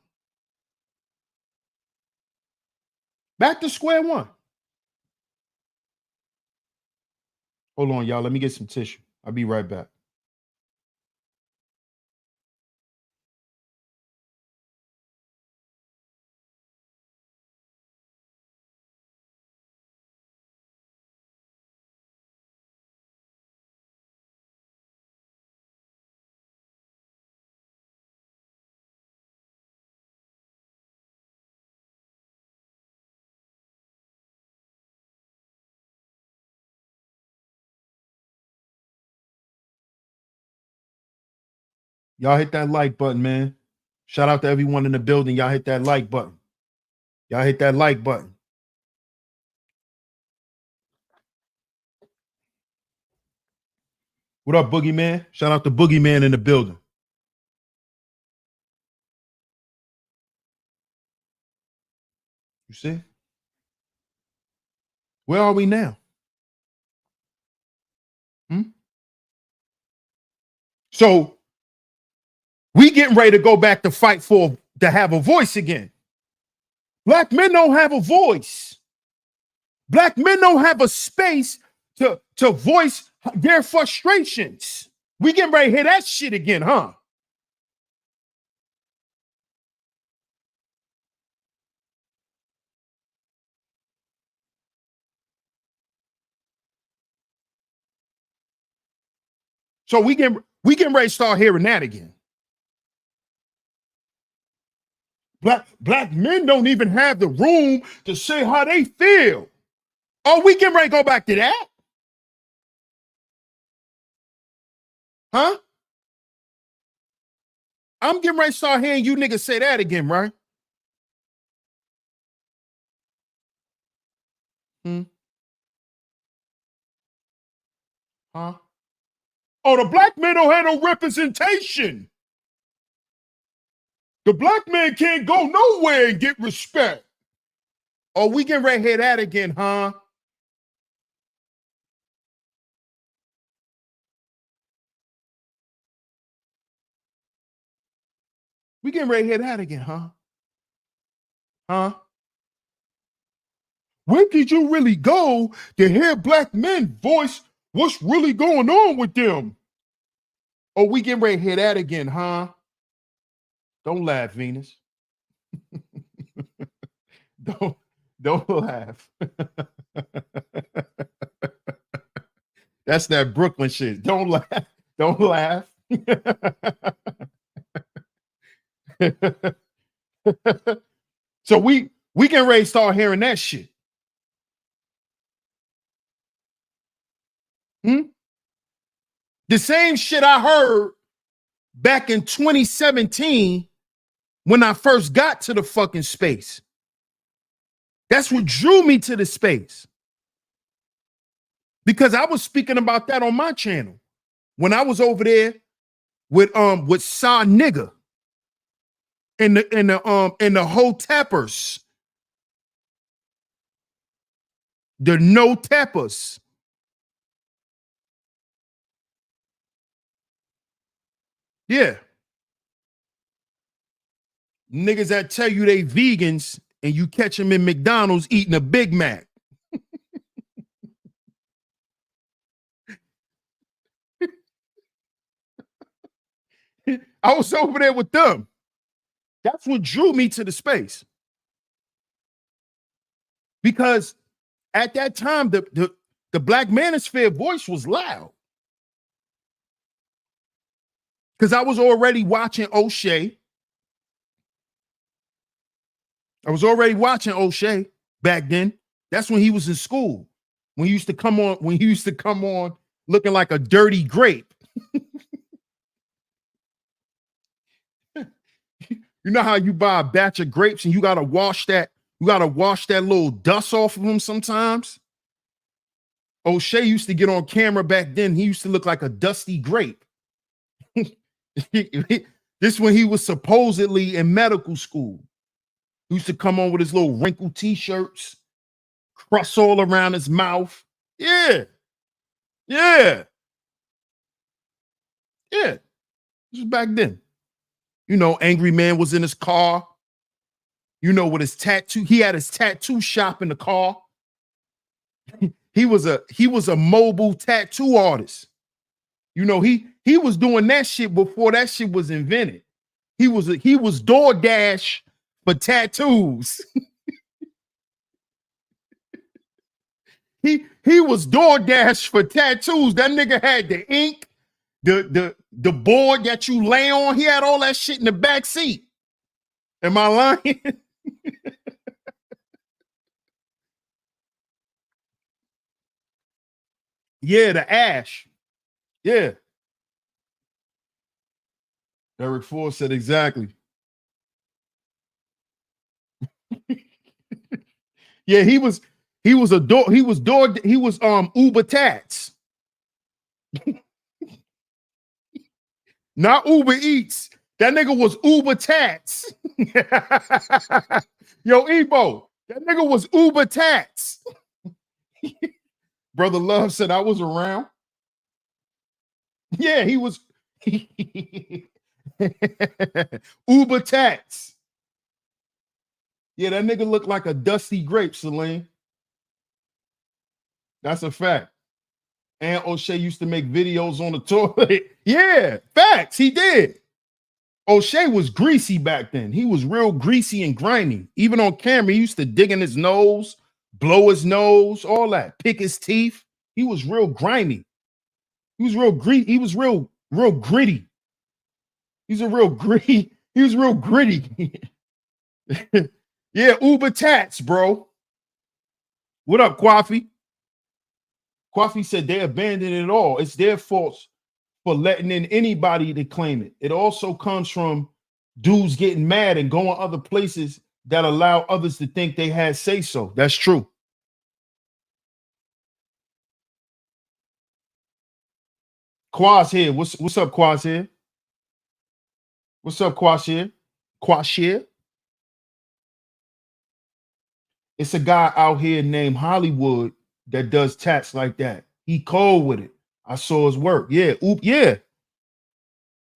Back to square one. Hold on, y'all. Let me get some tissue. I'll be right back. Y'all hit that like button, man. Shout out to everyone in the building. Y'all hit that like button. Y'all hit that like button. What up, Boogeyman? Shout out to Boogeyman in the building. You see? Where are we now? So we getting ready to go back to fight to have a voice again. Black men don't have a voice. Black men don't have a space to voice their frustrations. We getting ready to hear that shit again, huh? So we getting ready to start hearing that again. Black men don't even have the room to say how they feel. Oh, we getting ready to go back to that? Huh? I'm getting ready to start hearing you niggas say that again, right? Huh? Oh, the black men don't have no representation. The black man can't go nowhere and get respect. Oh, we getting ready to hear that again, huh? We getting ready to hear that again, huh? Huh? Where did you really go to hear black men voice what's really going on with them? Oh, we getting ready to hear that again, huh? Don't laugh, Venus. don't laugh. That's that Brooklyn shit. Don't laugh. Don't laugh. So we getting ready to start hearing that shit. Hmm? The same shit I heard back in 2017 when I first got to the fucking space. That's what drew me to the space. Because I was speaking about that on my channel when I was over there with Sa Nigga and the Ho Tappers, the No Tappers. Yeah. Niggas that tell you they vegans and you catch them in McDonald's eating a Big Mac. I was over there with them. That's what drew me to the space. Because at that time, the Black Manosphere voice was loud. Because I was already watching O'Shea. I was already watching O'Shea back then. That's when he was in school. When he used to come on looking like a dirty grape. You know how you buy a batch of grapes and you gotta wash that little dust off of them sometimes? O'Shea used to get on camera back then. He used to look like a dusty grape. This when he was supposedly in medical school. He used to come on with his little wrinkled t-shirts, crust all around his mouth. Yeah. Yeah. Yeah. This was back then. You know, Angry Man was in his car. You know, with his tattoo. He had his tattoo shop in the car. He was a mobile tattoo artist. You know, he was doing that shit before that shit was invented. He was DoorDash for tattoos. he was DoorDash for tattoos. That nigga had the ink, the board that you lay on. He had all that shit in the back seat. Am I lying? Yeah, the ash. Yeah. Eric Ford said exactly. Yeah, he was Uber Tats. Not Uber Eats. That nigga was Uber Tats. Yo, Ebo, that nigga was Uber Tats. Brother Love said I was around. Yeah, he was Uber Tats. Yeah, that nigga looked like a dusty grape, Celine. That's a fact. And O'Shea used to make videos on the toilet. Yeah, facts. He did. O'Shea was greasy back then. He was real greasy and grimy. Even on camera, he used to dig in his nose, blow his nose, all that, pick his teeth. He was real grimy. He was real gritty. He was real gritty. He's a real gritty. He was real gritty. Yeah, Uber Tats, bro. What up, Kwafi? Kwafi said they abandoned it all. It's their fault for letting in anybody to claim it. It also comes from dudes getting mad and going other places that allow others to think they had say so. That's true. Quaz here. What's up, Quaz here? What's up, Quaz here? Quaz here? It's a guy out here named Hollywood that does tats like that. He cold with it. I saw his work. Yeah, yeah.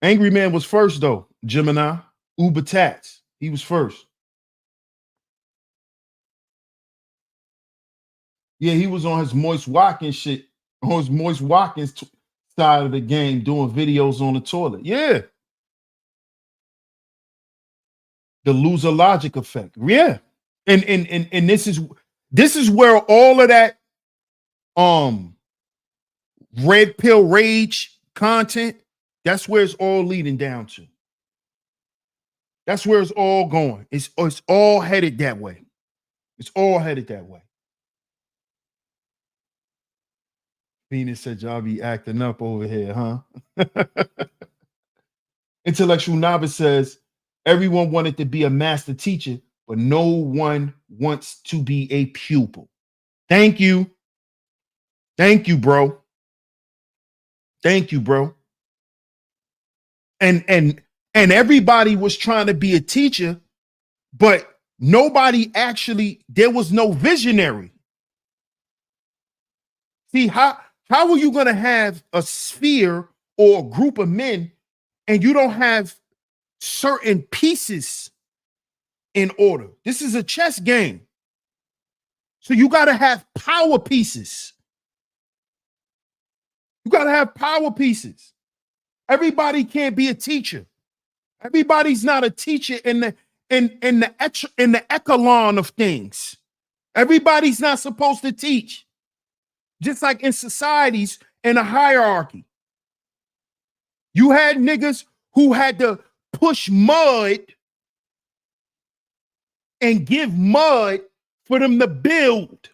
Angry Man was first though. Gemini, Uber Tats. He was first. Yeah, he was on his Moist Watkins shit, on his Moist Watkins side of the game, doing videos on the toilet. Yeah, the loser logic effect. Yeah, and this is where all of that red pill rage content. That's where it's all leading down to. That's where it's all going. It's all headed that way. It's all headed that way. Venus said y'all be acting up over here, huh? Intellectual Novice says everyone wanted to be a master teacher, but no one wants to be a pupil. Thank you. Thank you, bro. Thank you, bro. And everybody was trying to be a teacher, but nobody actually, there was no visionary. See, how are you going to have a sphere or a group of men and you don't have certain pieces in order? This is a chess game. So you got to have power pieces. You got to have power pieces. Everybody can't be a teacher. Everybody's not a teacher in the echelon of things. Everybody's not supposed to teach. Just like in societies in a hierarchy. You had niggas who had to push mud and give mud for them to build.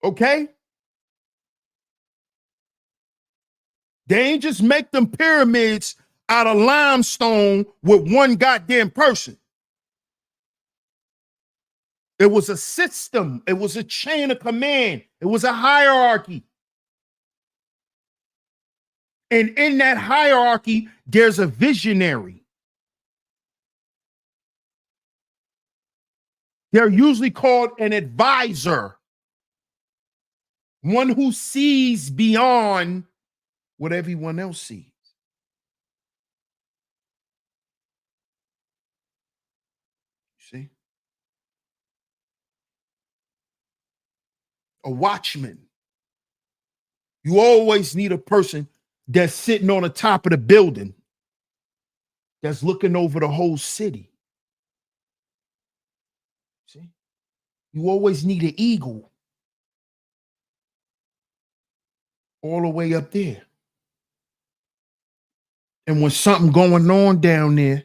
Okay? They ain't just make them pyramids out of limestone with one goddamn person. It was a system. It was a chain of command. It was a hierarchy. And in that hierarchy, there's a visionary. They're usually called an advisor. One who sees beyond what everyone else sees. See? A watchman. You always need a person that's sitting on the top of the building that's looking over the whole city. See? You always need an eagle all the way up there. And when something going on down there,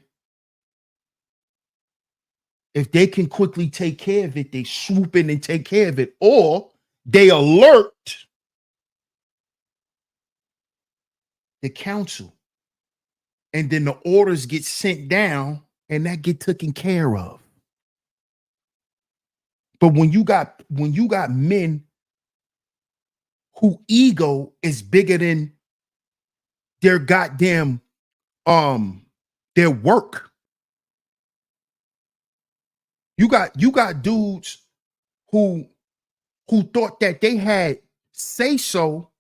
if they can quickly take care of it, they swoop in and take care of it, or they alert the council, and then the orders get sent down and that get taken care of. But when you got men who ego is bigger than their goddamn their work. You got dudes who thought that they had say so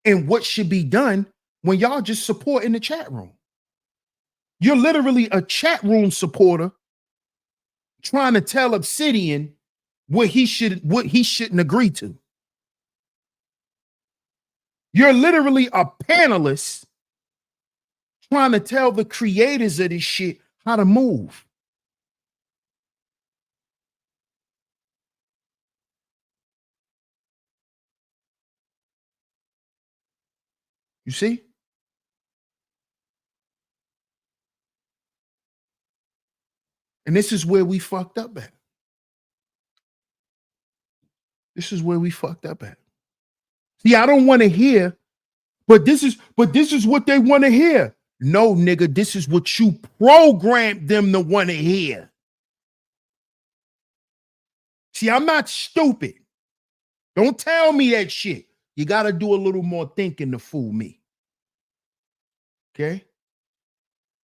in what should be done when y'all just support in the chat room. You're literally a chat room supporter trying to tell Obsidian what he shouldn't agree to. You're literally a panelist trying to tell the creators of this shit how to move. You see? And this is where we fucked up at. This is where we fucked up at. See, I don't want to hear, but this is what they want to hear. No, nigga, this is what you programmed them to want to hear. See, I'm not stupid. Don't tell me that shit. You got to do a little more thinking to fool me. Okay?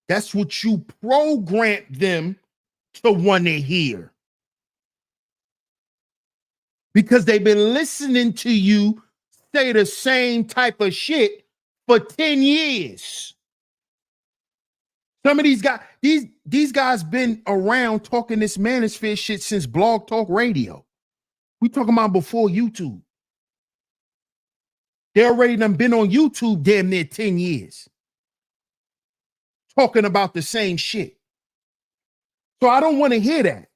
That's what you programmed them to want to hear. Because they've been listening to you say the same type of shit for 10 years. Some of these guys, these guys been around talking this manosphere shit since Blog Talk Radio. We talking about before YouTube. They already done been on YouTube damn near 10 years. Talking about the same shit. So I don't want to hear that.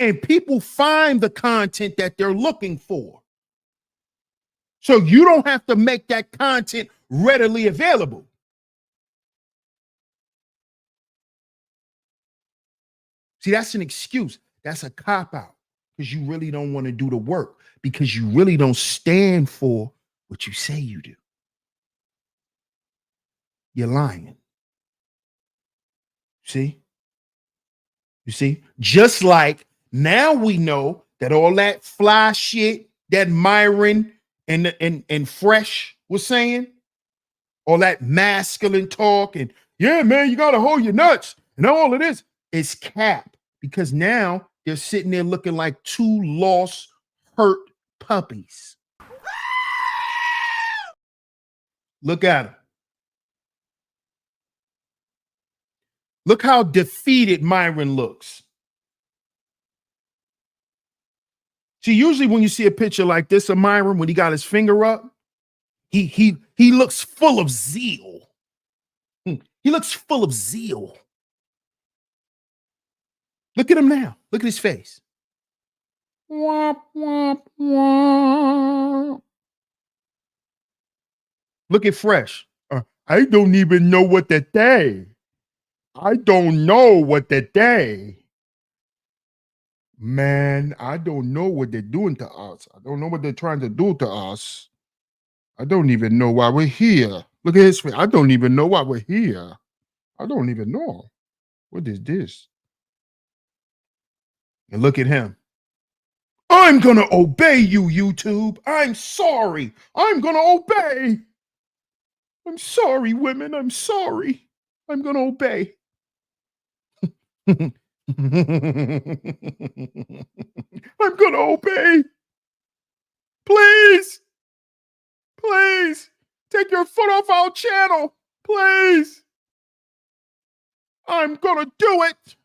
And people find the content that they're looking for. So you don't have to make that content readily available. See, that's an excuse. That's a cop out because you really don't want to do the work because you really don't stand for what you say you do. You're lying. See? You see? Just like now we know that all that fly shit that Myron and Fresh was saying, all that masculine talk and yeah, man, you gotta hold your nuts and all of this is cap because now they're sitting there looking like two lost, hurt puppies. Look at them. Look how defeated Myron looks. See, usually when you see a picture like this of Myron, when he got his finger up, he looks full of zeal. He looks full of zeal. Look at him now. Look at his face. Womp, womp, womp. Look at Fresh. I don't even know what to say. I don't know what to say. Man, I don't know what they're doing to us. I don't know what they're trying to do to us. I don't even know why we're here. Look at his face. I don't even know why we're here. I don't even know. What is this? And look at him. I'm going to obey you, YouTube. I'm sorry. I'm going to obey. I'm sorry, women. I'm sorry. I'm going to obey. I'm going to obey. Please. Please. Take your foot off our channel. Please. I'm going to do it.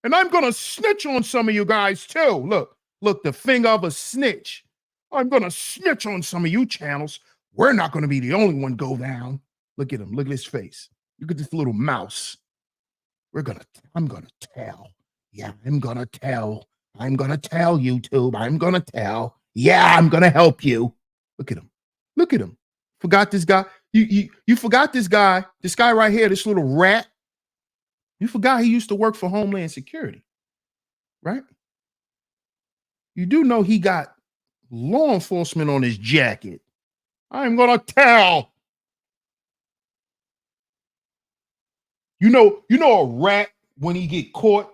And I'm going to snitch on some of you guys too. Look, the finger of a snitch. I'm going to snitch on some of you channels. We're not going to be the only one go down. Look at him. Look at his face. Look at this little mouse. I'm going to tell. Yeah, I'm going to tell. I'm going to tell YouTube. I'm going to tell. Yeah, I'm going to help you. Look at him. Look at him. Forgot this guy. You forgot this guy right here, this little rat. You forgot he used to work for Homeland Security, right? You do know he got law enforcement on his jacket. I'm going to tell. You know a rat when he get caught.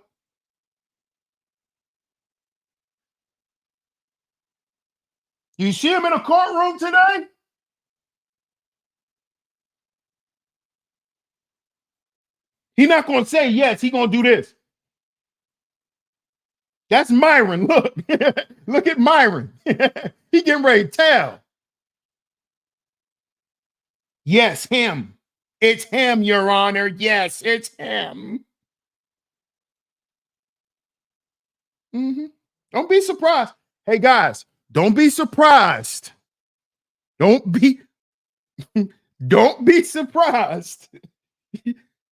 You see him in a courtroom today? He's not going to say yes. He's going to do this. That's Myron. Look. Look at Myron. He getting ready to tell. Yes, him. It's him, Your Honor. Yes, it's him. Mm-hmm. Don't be surprised. Hey, guys, don't be surprised. Don't be surprised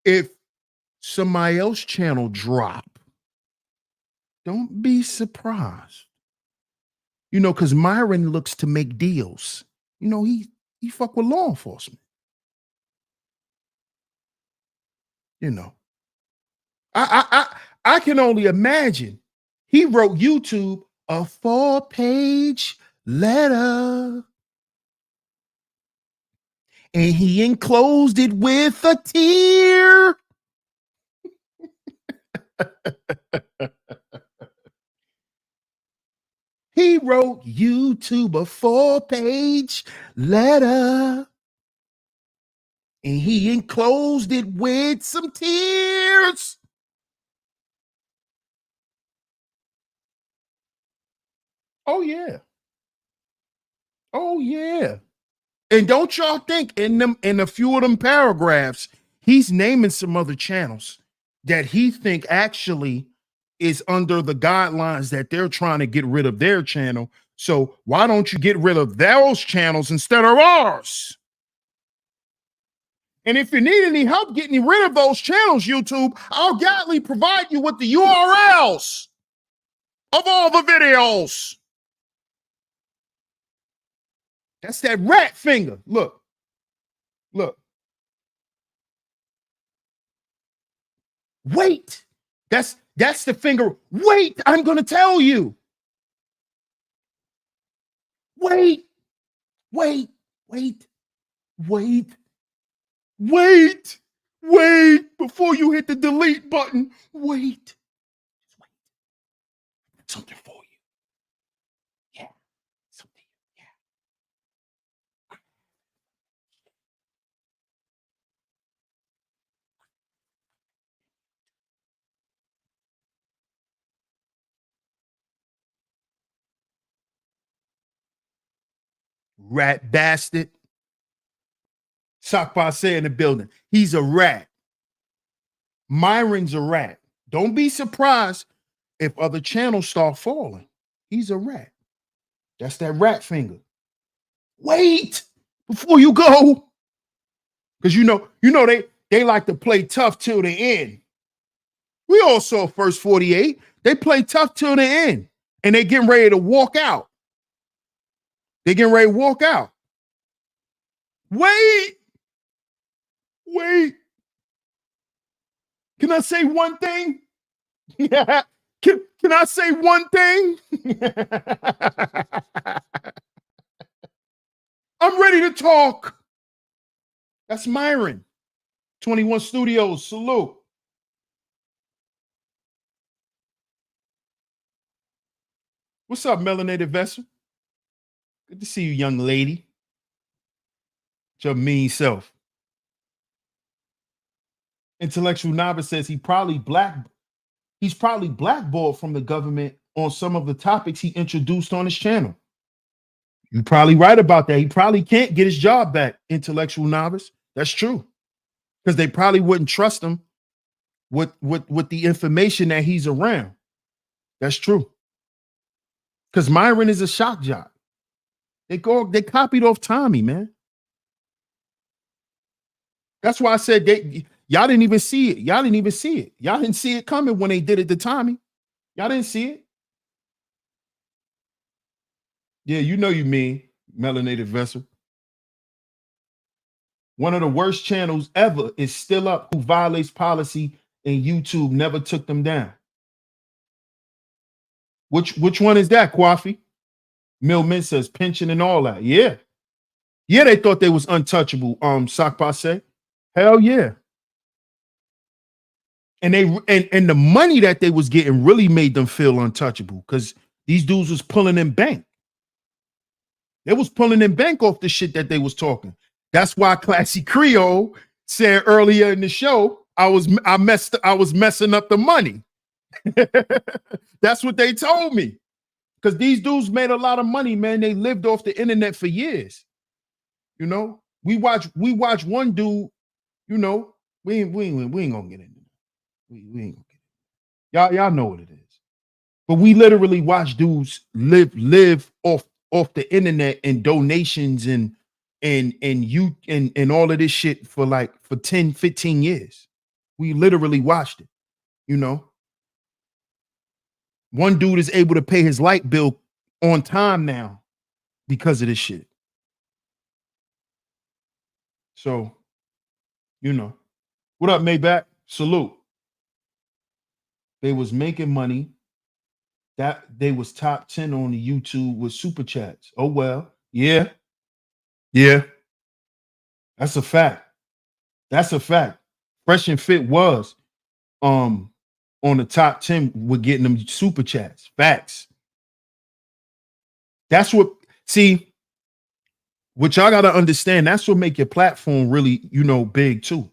if somebody else's channel drop. Don't be surprised. Because Myron looks to make deals. He fuck with law enforcement. I can only imagine. He wrote YouTube a 4-page letter. And he enclosed it with a tear. He wrote YouTube a 4-page letter. And he enclosed it with some tears. Oh, yeah. Oh, yeah. And don't y'all think in a few of them paragraphs, he's naming some other channels that he think actually is under the guidelines that they're trying to get rid of their channel. So why don't you get rid of those channels instead of ours? And if you need any help getting rid of those channels, YouTube, I'll gladly provide you with the URLs of all the videos. That's that rat finger. Look. Wait. That's That's the finger. Wait, I'm going to tell you. Wait, wait, wait, wait, wait. Before you hit the delete button, wait. Something for you. Yeah, something. Yeah. Rat bastard. Sakpase in the building. He's a rat. Myron's a rat. Don't be surprised if other channels start falling. He's a rat. That's that rat finger. Wait before you go. Because they like to play tough till the end. We all saw first 48. They play tough till the end. And they getting ready to walk out. They getting ready to walk out. Wait. Can I say one thing? Yeah. Can I say one thing? I'm ready to talk. That's Myron. 21 Studios. Salute. What's up, melanated vessel? Good to see you, young lady. Your mean self. Intellectual novice says he's probably blackballed from the government on some of the topics he introduced on his channel. You're probably right about that. He probably can't get his job back, intellectual novice. That's true. Because they probably wouldn't trust him with the information that he's around. That's true. Because Myron is a shock jock. They copied off Tommy, man. That's why I said y'all didn't even see it. Y'all didn't see it coming when they did it to Tommy. Y'all didn't see it. Yeah, you know you mean, melanated vessel. One of the worst channels ever is still up, who violates policy, and YouTube never took them down. Which one is that, Kwafi? Millman says pension and all that. Yeah. Yeah, they thought they was untouchable, Sakpase. Hell yeah. And the money that they was getting really made them feel untouchable, because these dudes was pulling in bank. They was pulling in bank off the shit that they was talking. That's why Classy Creole said earlier in the show, I was messing up the money. That's what they told me. Because these dudes made a lot of money, man. They lived off the internet for years. You know, we watch one dude, you know, we ain't gonna get into that. We ain't gonna get it. Y'all know what it is. But we literally watch dudes live off the internet and donations and all of this shit for 10, 15 years. We literally watched it, you know. One dude is able to pay his light bill on time now because of this shit. So, you know. What up, Maybach? Salute. They was making money. That they was top 10 on the YouTube with super chats. Oh well. Yeah. That's a fact. Fresh and Fit was on the top 10 with getting them super chats. Facts. That's what y'all gotta understand. That's what make your platform really, big too.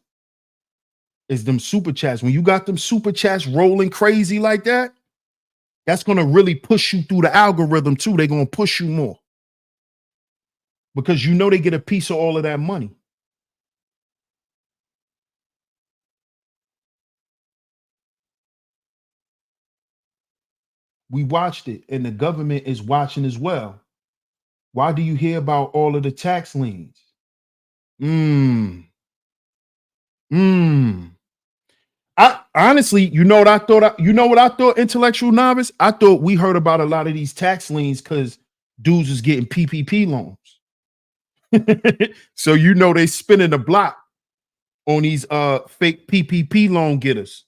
Is them super chats. When you got them super chats rolling crazy like that, that's gonna really push you through the algorithm too. They're gonna push you more. Because they get a piece of all of that money. We watched it, and the government is watching as well. Why do you hear about all of the tax liens? I honestly, what I thought, intellectual novice? I thought we heard about a lot of these tax liens because dudes is getting PPP loans. So they spinning the block on these fake PPP loan getters.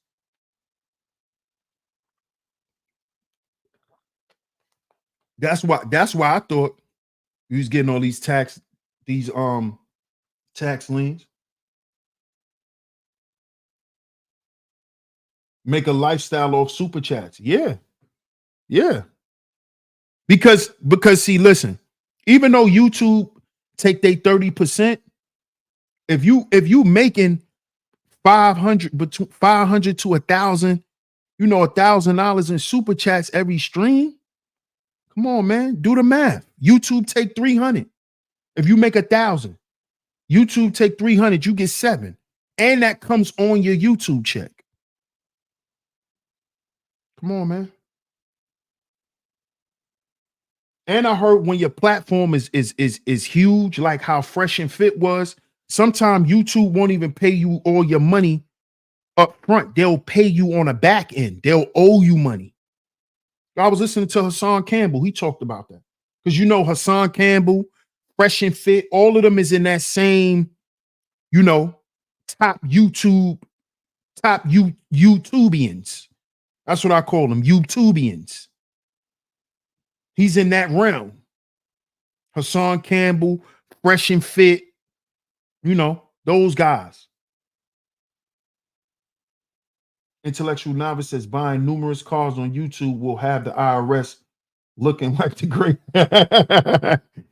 That's why I thought you was getting all these tax liens. Make a lifestyle off super chats. Yeah, yeah. Because see, listen, even though YouTube take they 30%, if you making 500 between 500 to 1,000, $1,000 in super chats every stream. Come on, man, do the math. YouTube take 300. If you make 1,000, YouTube take 300, you get 7, and that comes on your YouTube check. Come on, man. And I heard when your platform is huge, like how Fresh and Fit was, sometimes YouTube won't even pay you all your money up front. They'll pay you on a back end. They'll owe you money. I was listening to Hassan Campbell. He talked about that. Because Hassan Campbell, Fresh and Fit, all of them is in that same, top YouTubians. That's what I call them, YouTubians. He's in that realm. Hassan Campbell, Fresh and Fit, those guys. Intellectual Novice says buying numerous cars on YouTube will have the IRS looking like the great.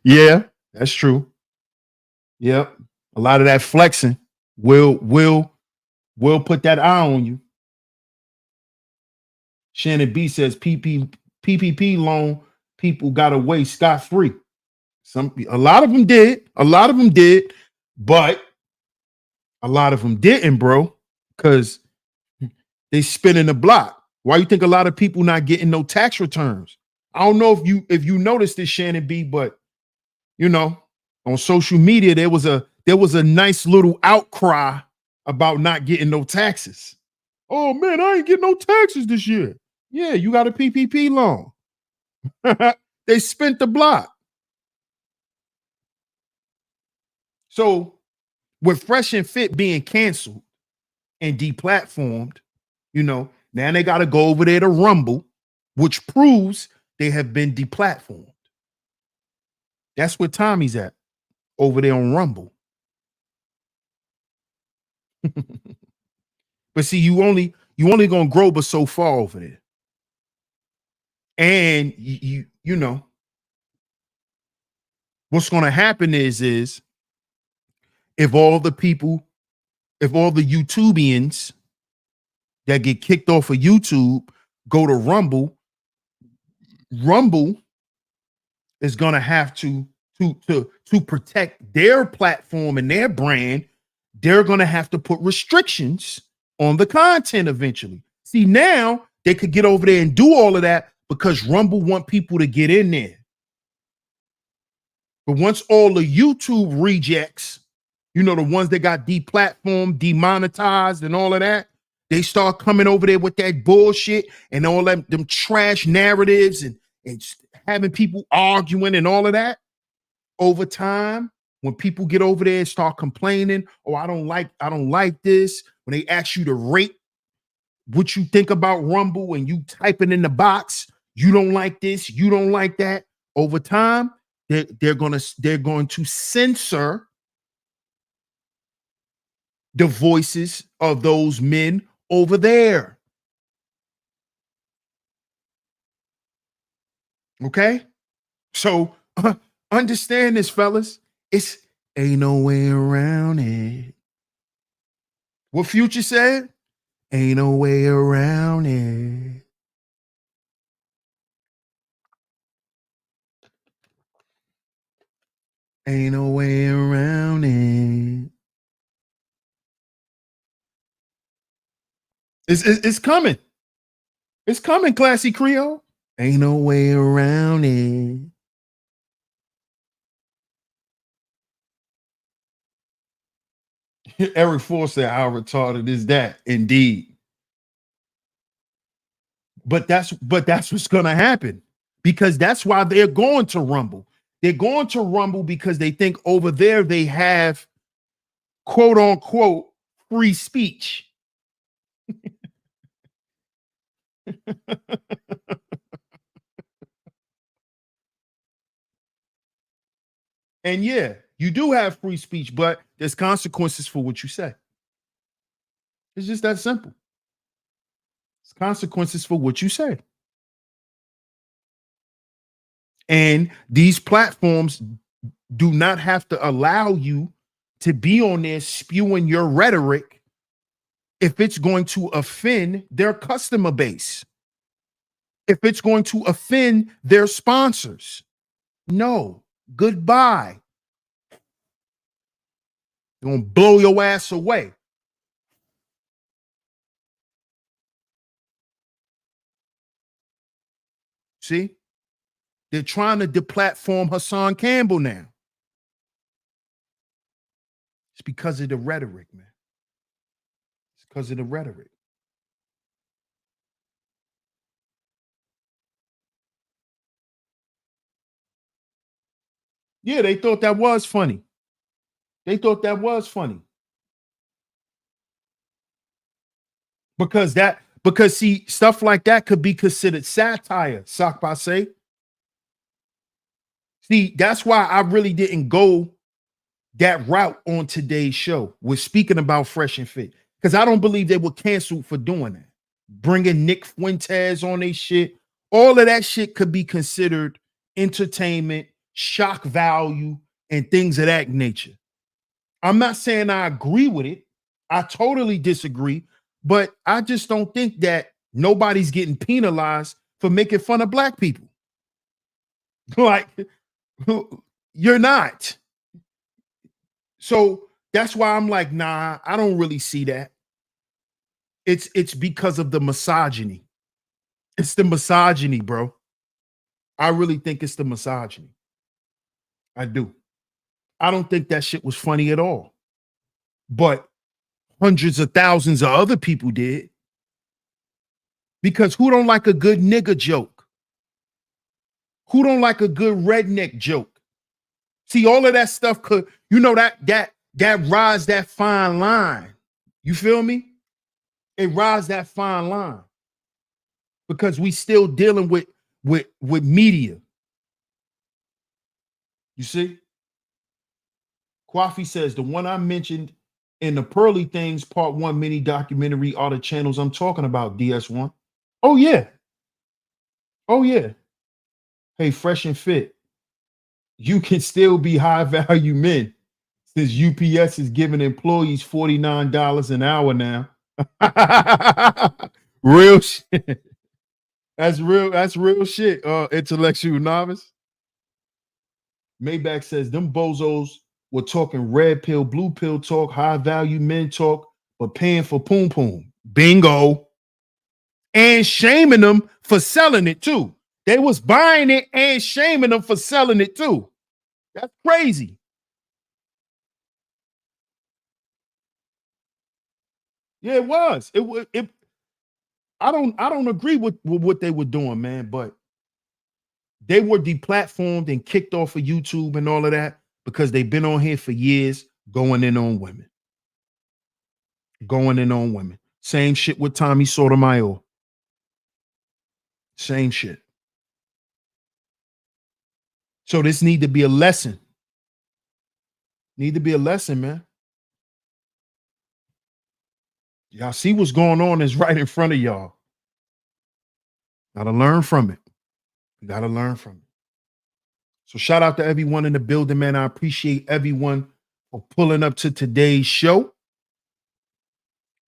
Yeah, that's true. Yep. A lot of that flexing will put that eye on you. Shannon B says PPP loan people got away scot-free. A lot of them did. A lot of them did, but a lot of them didn't, bro, because they spinning the block. Why you think a lot of people not getting no tax returns? I don't know if you noticed this, Shannon B, but on social media there was a nice little outcry about not getting no taxes. Oh man, I ain't getting no taxes this year. Yeah, you got a PPP loan. They spent the block. So with Fresh and Fit being canceled and deplatformed, now they got to go over there to Rumble, which proves they have been deplatformed. That's where Tommy's at, over there on Rumble. But see, you only gonna grow but so far over there. And what's gonna happen is if all the YouTubians that get kicked off of YouTube go to Rumble is gonna have to protect their platform and their brand. They're gonna have to put restrictions on the content eventually. See, now they could get over there and do all of that because Rumble want people to get in there. But once all the YouTube rejects, the ones that got deplatformed, demonetized, and all of that, they start coming over there with that bullshit and all them trash narratives and having people arguing and all of that. Over time, when people get over there and start complaining, oh, I don't like this. When they ask you to rate what you think about Rumble and you type it in the box, you don't like this, you don't like that. Over time, they're going to censor the voices of those men over there. Okay? So understand this, fellas. It's ain't no way around it. What Future said? Ain't no way around it. Ain't no way around it. It's coming. It's coming, Classy Creole. Ain't no way around it. Eric Force said, how retarded is that? Indeed. But that's what's gonna happen, because that's why they're going to Rumble. They're going to Rumble because they think over there they have quote unquote free speech. And yeah, you do have free speech, but there's consequences for what you say. It's just that simple. It's consequences for what you say. And these platforms do not have to allow you to be on there spewing your rhetoric if it's going to offend their customer base, if it's going to offend their sponsors. No, goodbye. They're going to blow your ass away. See? They're trying to deplatform Hassan Campbell now. It's because of the rhetoric, man. It's because of the rhetoric. Yeah, they thought that was funny. They thought that was funny. Because see, stuff like that could be considered satire, sock by say. See, that's why I really didn't go that route on today's show. We're speaking about Fresh and Fit because I don't believe they were canceled for doing that. Bringing Nick Fuentes on their shit, all of that shit could be considered entertainment, shock value, and things of that nature. I'm not saying I agree with it. I totally disagree, but I just don't think that nobody's getting penalized for making fun of black people. Like, you're not. So that's why I'm like, nah, I don't really see that. It's because of the misogyny. It's the misogyny, bro. I really think it's the misogyny. I do. I don't think that shit was funny at all. But hundreds of thousands of other people did. Because who don't like a good nigga joke? Who don't like a good redneck joke? See, all of that stuff could, that rides that fine line. You feel me? It rides that fine line. Because we still dealing with media. You see? Kwafi says the one I mentioned in the Pearly Things Part 1 mini documentary are the channels I'm talking about, DS1. Oh, yeah. Oh, yeah. Hey, Fresh and Fit. You can still be high value men since UPS is giving employees $49 an hour now. Real shit. That's real shit, intellectual novice. Maybach says them bozos were talking red pill, blue pill talk, high value men talk, but paying for poom poom. Bingo. And shaming them for selling it too. They was buying it and shaming them for selling it too. That's crazy. Yeah, it was. It I don't agree with what they were doing, man, but they were deplatformed and kicked off of YouTube and all of that because they've been on here for years going in on women. Going in on women. Same shit with Tommy Sotomayor. Same shit. So this need to be a lesson. Need to be a lesson, man. Y'all see what's going on is right in front of y'all. Gotta learn from it. You gotta learn from it. So shout out to everyone in the building, man. I appreciate everyone for pulling up to today's show.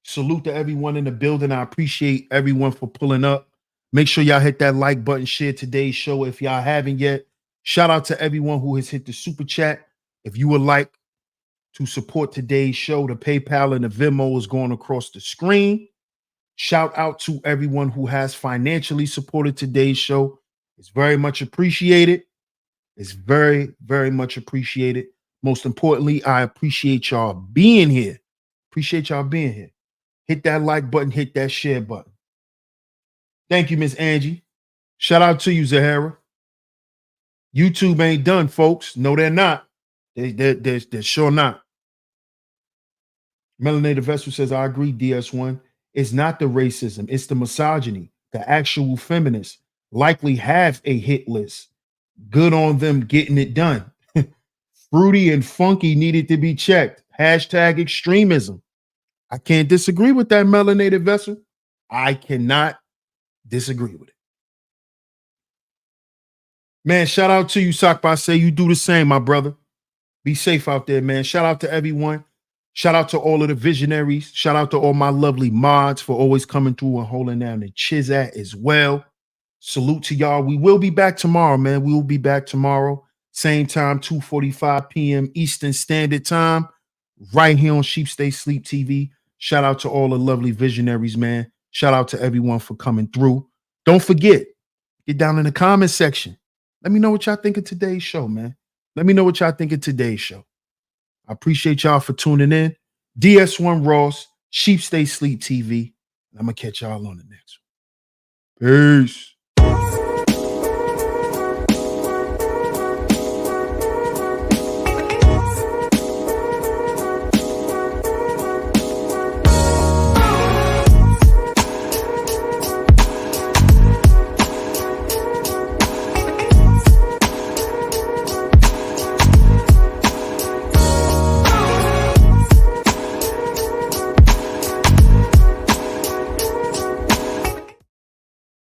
Salute to everyone in the building. I appreciate everyone for pulling up. Make sure y'all hit that like button, share today's show if y'all haven't yet. Shout out to everyone who has hit the super chat. If you would like to support today's show, the PayPal and the Venmo is going across the screen. Shout out to everyone who has financially supported today's show. It's very much appreciated. It's very, very much appreciated. Most importantly, I appreciate y'all being here. Appreciate y'all being here. Hit that like button, hit that share button. Thank you, Miss Angie. Shout out to you, Zahara. YouTube ain't done, folks. No, they're not. They're sure not. Melanated Vessel says, I agree, DS1. It's not the racism, it's the misogyny. The actual feminists likely have a hit list. Good on them getting it done. Fruity and funky needed to be checked. Hashtag extremism. I can't disagree with that, melanated vessel. I cannot disagree with it. Man, shout out to you, Sakba. You do the same, my brother. Be safe out there, man. Shout out to everyone. Shout out to all of the visionaries. Shout out to all my lovely mods for always coming through and holding down the Chizat as well. Salute to y'all. We will be back tomorrow, man. We will be back tomorrow. Same time, 2:45 p.m. Eastern Standard Time, right here on Sheep Stay Sleep TV. Shout out to all the lovely visionaries, man. Shout out to everyone for coming through. Don't forget, get down in the comment section. Let me know what y'all think of today's show, man. Let me know what y'all think of today's show. I appreciate y'all for tuning in. DS1 Ross, Sheep Stay Sleep TV. I'm going to catch y'all on the next one. Peace.